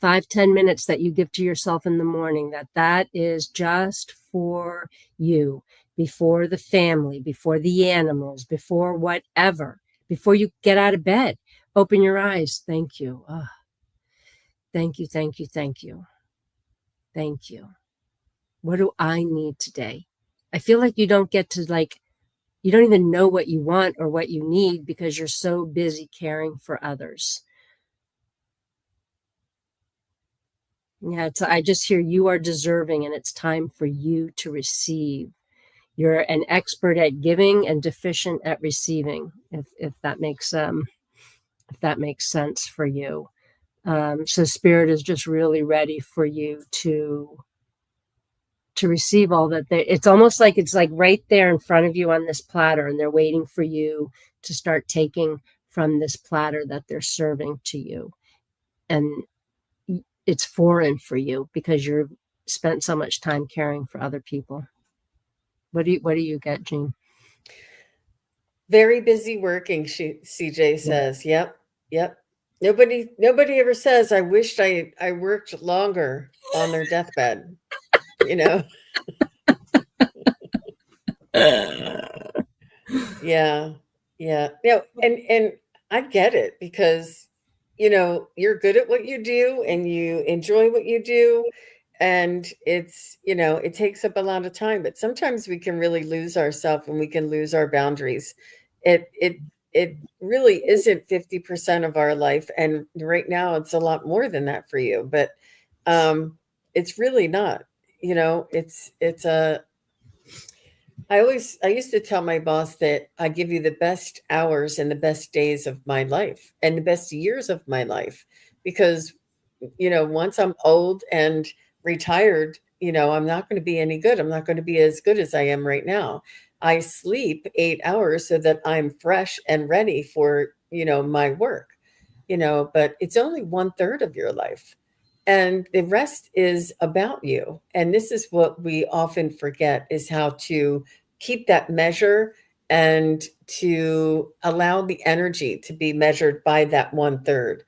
5-10 minutes that you give to yourself in the morning, that is just for you, before the family, before the animals, before whatever, before you get out of bed. Open your eyes. Thank you. Oh, thank you, thank you, thank you. Thank you. What do I need today? I feel like you don't get to you don't even know what you want or what you need because you're so busy caring for others. Yeah, I just hear you are deserving and it's time for you to receive. You're an expert at giving and deficient at receiving, if that makes sense for you. So spirit is just really ready for you to receive all that. It's almost like it's like right there in front of you on this platter, and they're waiting for you to start taking from this platter that they're serving to you. And it's foreign for you because you've spent so much time caring for other people. What do you get, Jean? Very busy working, CJ says. Yep. Nobody ever says, I wished I worked longer on their deathbed. Yeah. And I get it because you're good at what you do and you enjoy what you do, and it takes up a lot of time, but sometimes we can really lose ourselves and we can lose our boundaries. It really isn't 50% of our life, and right now it's a lot more than that for you, but it's really not. It's a I used to tell my boss that I give you the best hours and the best days of my life and the best years of my life, because once I'm old and retired, I'm not going to be any good. I'm not going to be as good as I am right now. I sleep 8 hours so that I'm fresh and ready for, my work, but it's only 1/3 of your life. And the rest is about you. And this is what we often forget, is how to keep that measure and to allow the energy to be measured by that 1/3.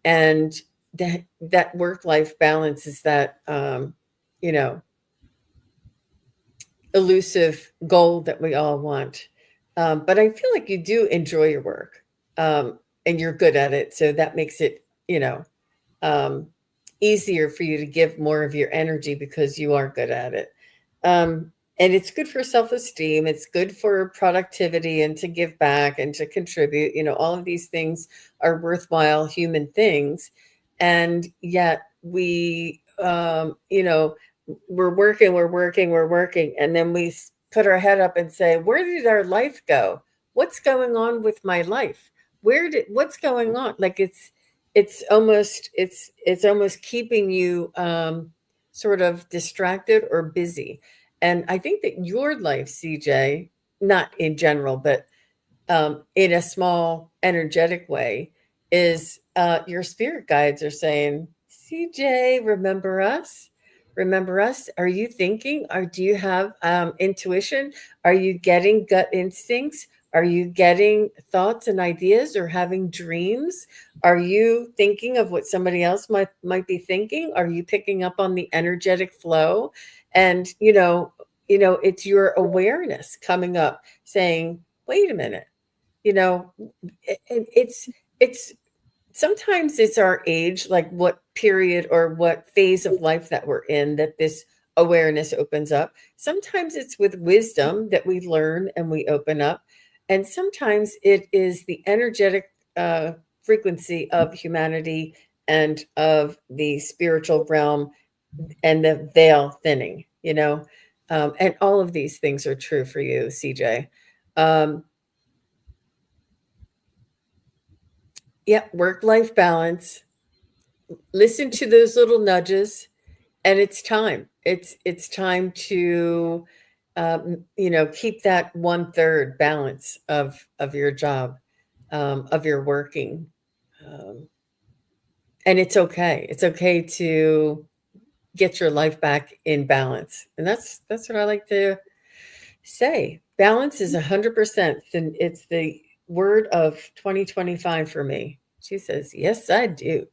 And that work-life balance is that you know elusive goal that we all want. But I feel like you do enjoy your work, and you're good at it, so that makes it um, easier for you to give more of your energy because you are good at it. And it's good for self-esteem. It's good for productivity and to give back and to contribute. All of these things are worthwhile human things. And yet we're working. And then we put our head up and say, where did our life go? What's going on with my life? What's going on? Like it's almost keeping you sort of distracted or busy. And I think that your life, CJ, not in general, but in a small energetic way, is your spirit guides are saying, CJ, remember us? Remember us? Are you thinking? Or do you have intuition? Are you getting gut instincts? Are you getting thoughts and ideas or having dreams? Are you thinking of what somebody else might be thinking? Are you picking up on the energetic flow? And it's your awareness coming up saying, wait a minute, it's sometimes it's our age, like what period or what phase of life that we're in, that this awareness opens up. Sometimes it's with wisdom that we learn and we open up. And sometimes it is the energetic frequency of humanity and of the spiritual realm and the veil thinning. And all of these things are true for you, CJ. Yeah, work-life balance. Listen to those little nudges, and it's time. It's time to, keep that 1/3 balance of your job, of your working. Um, and it's okay. It's okay to get your life back in balance. And that's what I like to say. Balance is 100%. And it's the word of 2025 for me. She says, "Yes, I do."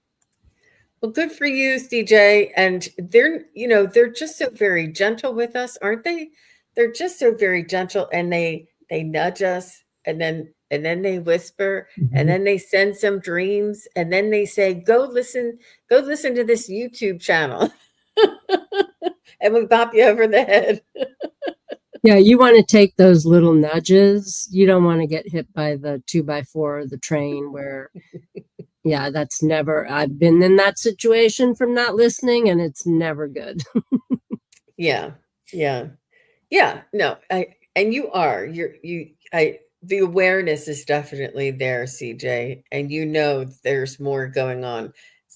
Well, good for you, CJ. And they're just so very gentle with us, aren't they? They're just so very gentle, and they nudge us, and then they whisper, and Mhm. then they send some dreams, and then they say, go listen to this YouTube channel." And we pop you over the head. Yeah, you want to take those little nudges. You don't want to get hit by the 2x4 or the train where, yeah, that's never, I've been in that situation from not listening, and it's never good. Yeah. Yeah. Yeah, no, and you are. The awareness is definitely there, CJ, and there's more going on.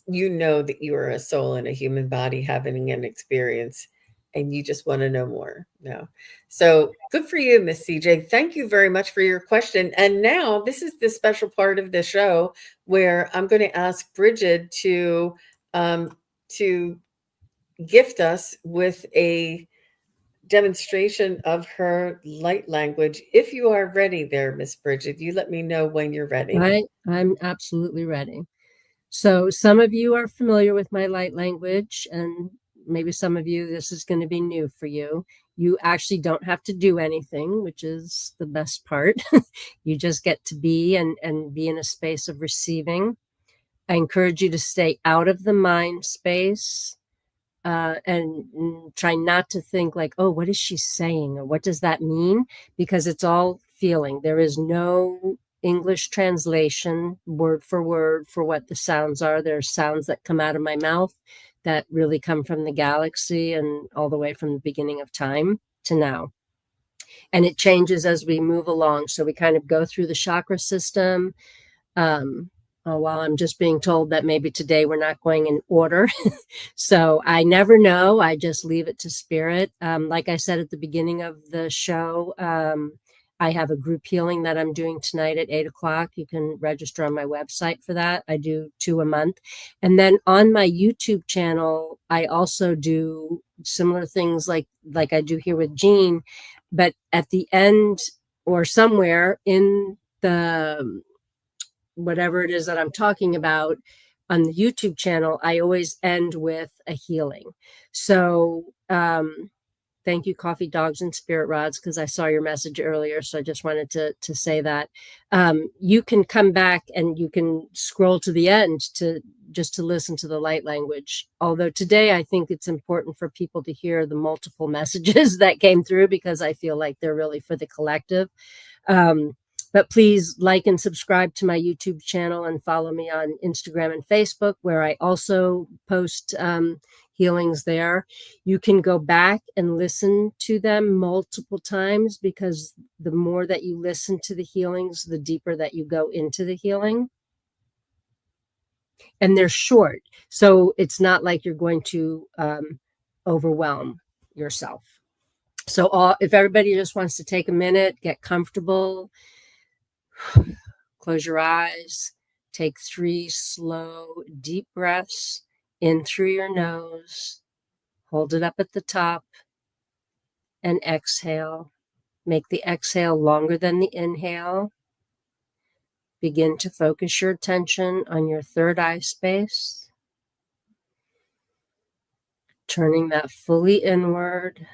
You know that you are a soul in a human body having an experience, and you just want to know more. No. So good for you, Miss CJ. Thank you very much for your question. And now this is the special part of the show where I'm going to ask Brigid to gift us with a demonstration of her light language. If you are ready there, Miss Bridget, you let me know when you're ready. I'm absolutely ready. So some of you are familiar with my light language, and maybe some of you, this is going to be new for you. You actually don't have to do anything, which is the best part. You just get to be and be in a space of receiving. I encourage you to stay out of the mind space, and try not to think like, oh, what is she saying? Or what does that mean? Because it's all feeling. There is no English translation word for what the sounds are. There are sounds that come out of my mouth that really come from the galaxy and all the way from the beginning of time to now. And it changes as we move along. So we kind of go through the chakra system. Um, while I'm just being told that maybe today we're not going in order. So I never know. I just leave it to spirit. Like I said at the beginning of the show, I have a group healing that I'm doing tonight at 8 o'clock. You can register on my website for that. I do 2 a month. And then on my YouTube channel, I also do similar things like I do here with Jean. But at the end or somewhere in the whatever it is that I'm talking about on the YouTube channel, I always end with a healing. So thank you, Coffee Dogs and Spirit Rods, because I saw your message earlier. So I just wanted to say that you can come back and you can scroll to the end to just to listen to the light language. Although today I think it's important for people to hear the multiple messages that came through because I feel like they're really for the collective. Um, but please like and subscribe to my YouTube channel and follow me on Instagram and Facebook, where I also post healings there. You can go back and listen to them multiple times because the more that you listen to the healings, the deeper that you go into the healing. And they're short. So it's not like you're going to overwhelm yourself. So if everybody just wants to take a minute, get comfortable, close your eyes, take 3 slow, deep breaths in through your nose, hold it up at the top, and exhale. Make the exhale longer than the inhale. Begin to focus your attention on your third eye space, turning that fully inward.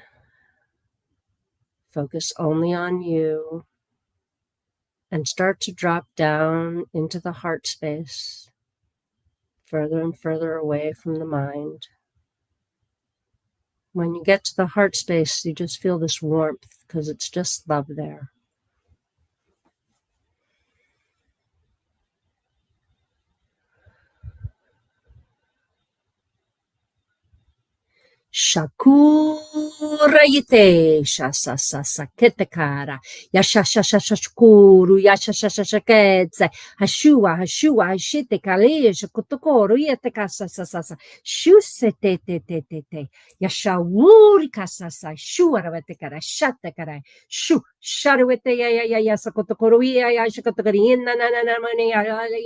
Focus only on you and start to drop down into the heart space, further and further away from the mind. When you get to the heart space, you just feel this warmth because it's just love there. Shakur Urayite shasa sasa ketekara yashashashashkuru yashashashaketse hashua hashua hashite kale shakotokoro yetekasa sasa shusete te te te te yashawuri kasasa shuaravetekara shatekara shu sharuete ya sakotokoro ya shakotokari na mani ya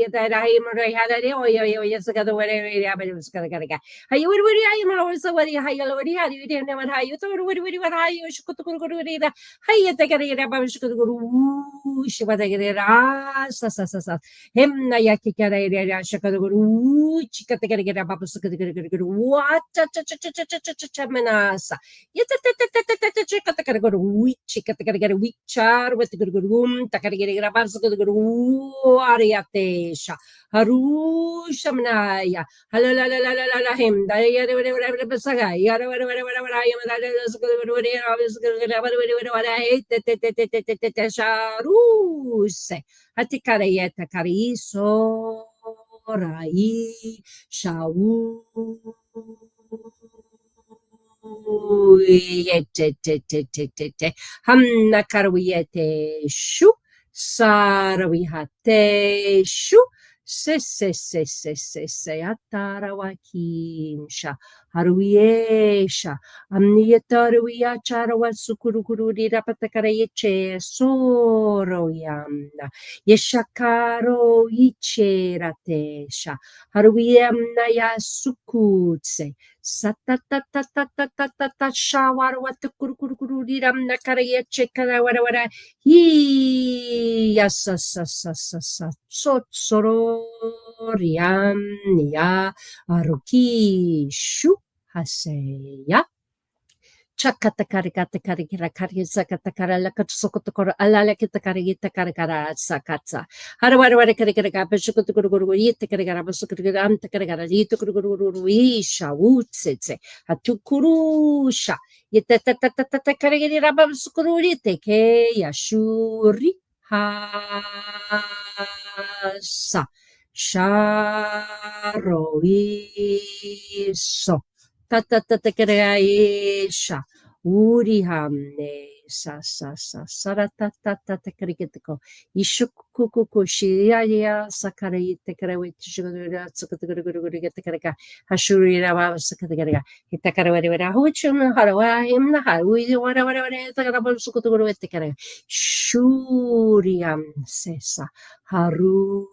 dai mare hada ya sakado were ya bel skadagara hayu wuri ayu malo sawari hayu wuri hayu dene man hayu to wuri hayu shakotokoro wuri da hayu tekara ba shakotokoro shibadagara sa hemna yakikara ya shakotokoro chikatekara ba shakotokoro what cha menasa yatatatatatatatatatakatakara chikatekara wichar with the guru takara babsko ariatesha haru shamnaya halala him daya basaga yara sharuse hatikara yeta kariso rai shau hamna karwiyete shu sarawihate shu se atarawakinsha haruiyesha amniyataruya charawa sukurukuri rapatakara yeche soro yamna yeshakaro icheratesha haruyamna yasukutse satatatatatatatata shawar watukurukuriram nakaraye chekara wara hi yasa sotsoriam ya aruki shu haseya Chakatakarikatakarikari sakatakara lakatsokotokoro alalakitakarigita karikara sakatsa. Harawarikarikarika peshukotokoro yitakarikara basukarigram takarikara yitukuru isha wutsetse. Hatukurusha. Yitatatatatakarikira babasukurite ke yashuri hasa. Sharoiso. Tatatatakaraisha urihamne sa saratatatakarigetiko ishukukuku shiya sakarite karawiti shugura tsukutugurugurugurigetakaraka hashurira sakatakaraka hitakarawara huchum harawa himna hawi wara takarabal sukutugurugetakaraka shuriyam sesa haru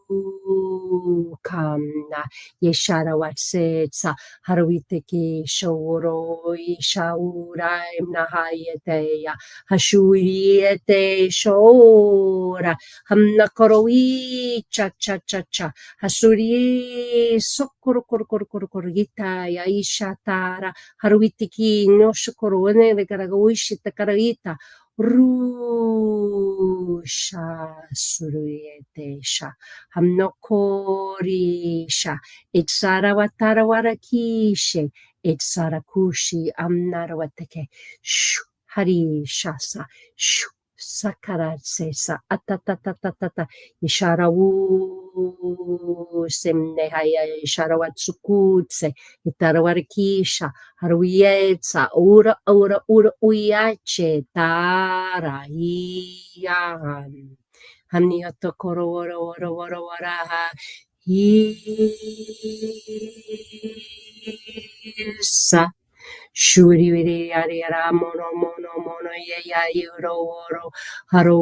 kamna yeshara watsetsa harawiteki shoro ishaura imnahayeteya hashuriete shora hamnakoroi cha hasuri sokoro gitaya ishatara harawiteki no shokoro ne garagawishita karagita Rusha suruyetesha hamnokorisha itsarawarakishe itsarakushi amnarawateke shu hari shasa shu sakaratsesa atatatatata isharawu semnehaya isharawatsukutse itarawarikisha haruietsa ura uyache tara iyan hamniyoto koro wara isa shuri viri yara mono ya yuro woro haru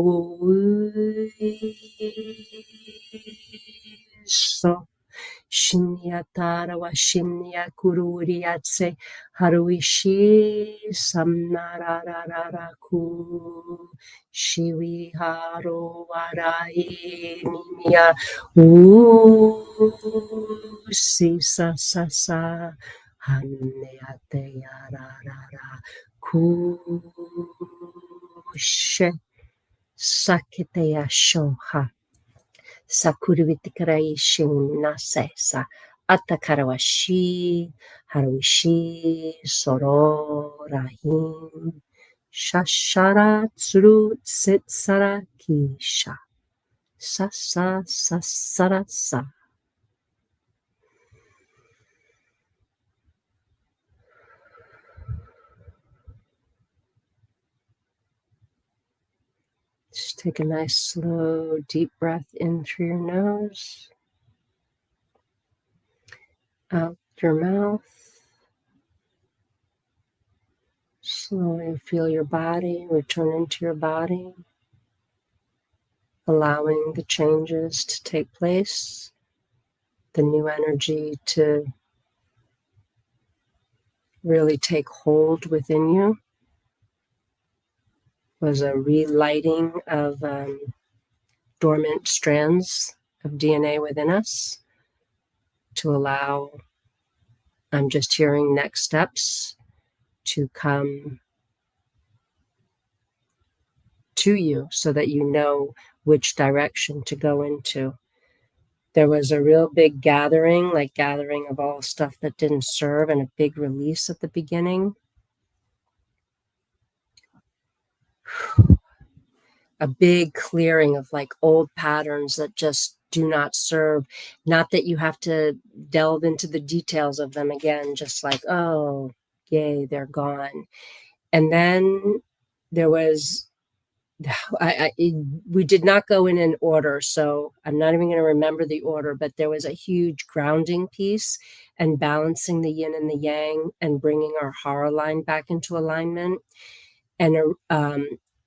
so Shinyatara wa shimnya kururiatse haruishi samnarararaku shiwi haru warai nimya si sa hanneate yararara kushe sakete yashoha Sakurivitikarai shinasesa atakarawashi haruishi sororahim shashara tsuru setsara kisha sasara. take a nice, slow, deep breath in through your nose, out your mouth. Slowly feel your body, return into your body, allowing the changes to take place, the new energy to really take hold within you. Was a relighting of dormant strands of DNA within us to allow, I'm just hearing next steps to come to you so that you know which direction to go into. There was a real big gathering of all stuff that didn't serve, and a big release at the beginning. A big clearing of like old patterns that just do not serve. Not that you have to delve into the details of them again, just like, oh, yay, they're gone. And then there was, we did not go in an order, so I'm not even going to remember the order, but there was a huge grounding piece and balancing the yin and the yang and bringing our hara line back into alignment, and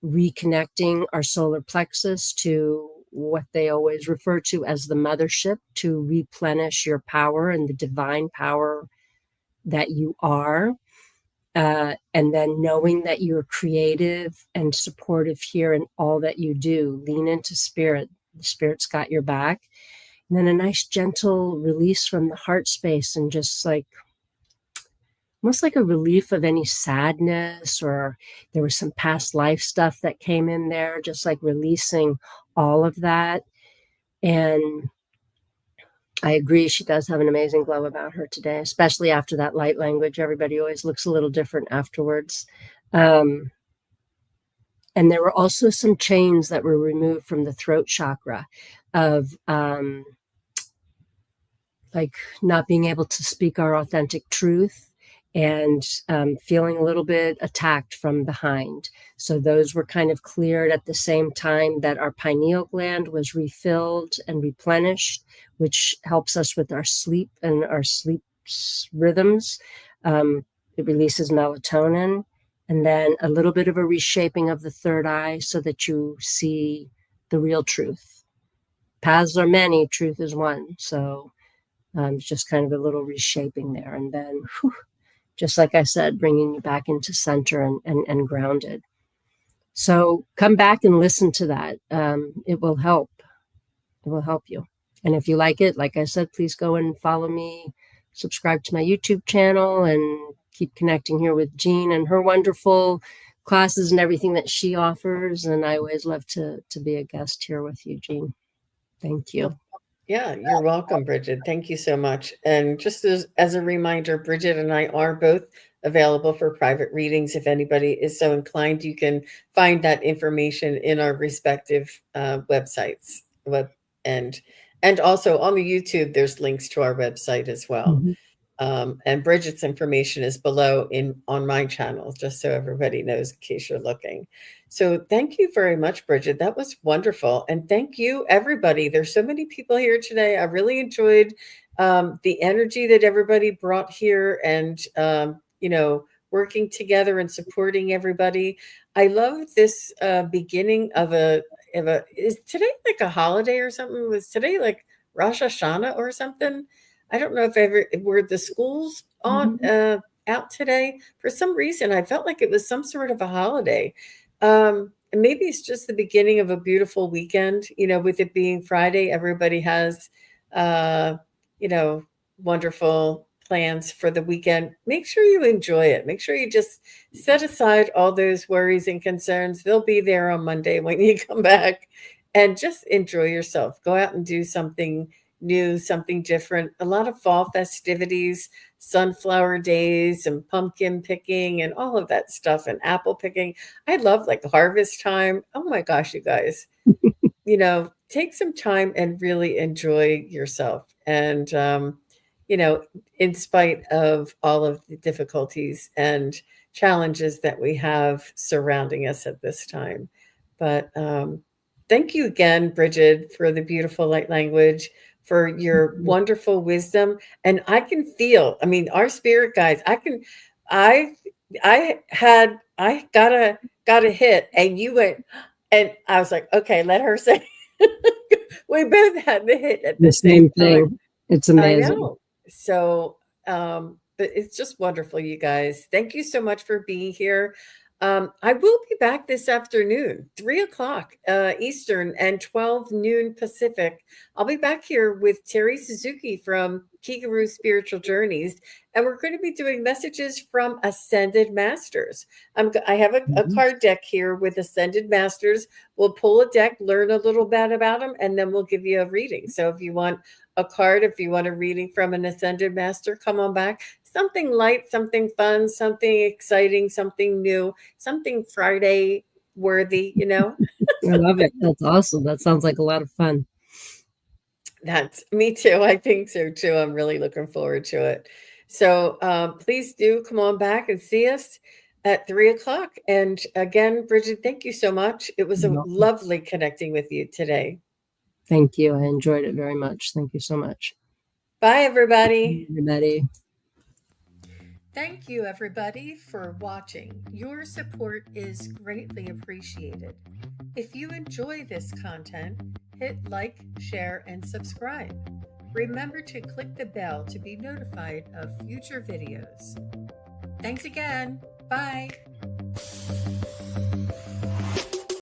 reconnecting our solar plexus to what they always refer to as the mothership, to replenish your power and the divine power that you are. And then knowing that you're creative and supportive here in all that you do. Lean into spirit. The spirit's got your back. And then a nice gentle release from the heart space, and just like almost like a relief of any sadness, or there was some past life stuff that came in there, just like releasing all of that. And I agree, she does have an amazing glow about her today, especially after that light language. Everybody always looks a little different afterwards. And there were also some chains that were removed from the throat chakra of like not being able to speak our authentic truth, and feeling a little bit attacked from behind. So those were kind of cleared at the same time that our pineal gland was refilled and replenished, which helps us with our sleep and our sleep rhythms. It releases melatonin. And then a little bit of a reshaping of the third eye so that you see the real truth. Paths are many, truth is one. So just kind of a little reshaping there. And then, just like I said, bringing you back into center and grounded. So come back and listen to that. It will help. It will help you. And if you like it, like I said, please go and follow me, subscribe to my YouTube channel, and keep connecting here with Jean and her wonderful classes and everything that she offers. And I always love to be a guest here with you, Jean. Thank you. Yeah, you're welcome, Brigid. Thank you so much. And just as a reminder, Brigid and I are both available for private readings. If anybody is so inclined, you can find that information in our respective websites. And also on the YouTube, there's links to our website as well. Mhm. And Brigid's information is below on my channel, just so everybody knows in case you're looking. So thank you very much, Brigid. That was wonderful. And thank you, everybody. There's so many people here today. I really enjoyed the energy that everybody brought here, and, working together and supporting everybody. I love this beginning is today like a holiday or something? Was today like Rosh Hashanah or something? I don't know were the schools on out today. For some reason, I felt like it was some sort of a holiday. And maybe it's just the beginning of a beautiful weekend. With it being Friday, everybody has, uh, wonderful plans for the weekend. Make sure you enjoy it. Make sure you just set aside all those worries and concerns. They'll be there on Monday when you come back, and just enjoy yourself. Go out and do something new, something different. A lot of fall festivities, sunflower days and pumpkin picking and all of that stuff, and apple picking. I love like harvest time. Oh my gosh, you guys, take some time and really enjoy yourself. And, in spite of all of the difficulties and challenges that we have surrounding us at this time. But Thank you again, Brigid, for the beautiful light language, for your Mhm. wonderful wisdom. And I can feel, I mean, our spirit guides, I I got a hit and you went, and I was like, okay, let her say. We both had the hit at The the same same time. thing. It's I amazing. know. So, but it's just wonderful, you guys. Thank you so much for being here. I will be back this afternoon, 3 o'clock Eastern and 12 noon Pacific. I'll be back here with Terry Suzuki from Kigaru Spiritual Journeys, and we're going to be doing messages from Ascended Masters. I have a Mhm. card deck here with Ascended Masters. We'll pull a deck, learn a little bit about them, and then we'll give you a reading. So if you want a card, if you want a reading from an Ascended Master, come on back. Something light, something fun, something exciting, something new, something Friday worthy, I love it. That's awesome. That sounds like a lot of fun. That's me too. I think so too. I'm really looking forward to it. So please do come on back and see us at 3 o'clock. And again, Brigid, thank you so much. It was You're a welcome. lovely connecting with you today. Thank you. I enjoyed it very much. Thank you so much. Bye, everybody. Everybody. Thank you, everybody, for watching. Your support is greatly appreciated. If you enjoy this content, hit like, share, and subscribe. Remember to click the bell to be notified of future videos. Thanks again. Bye.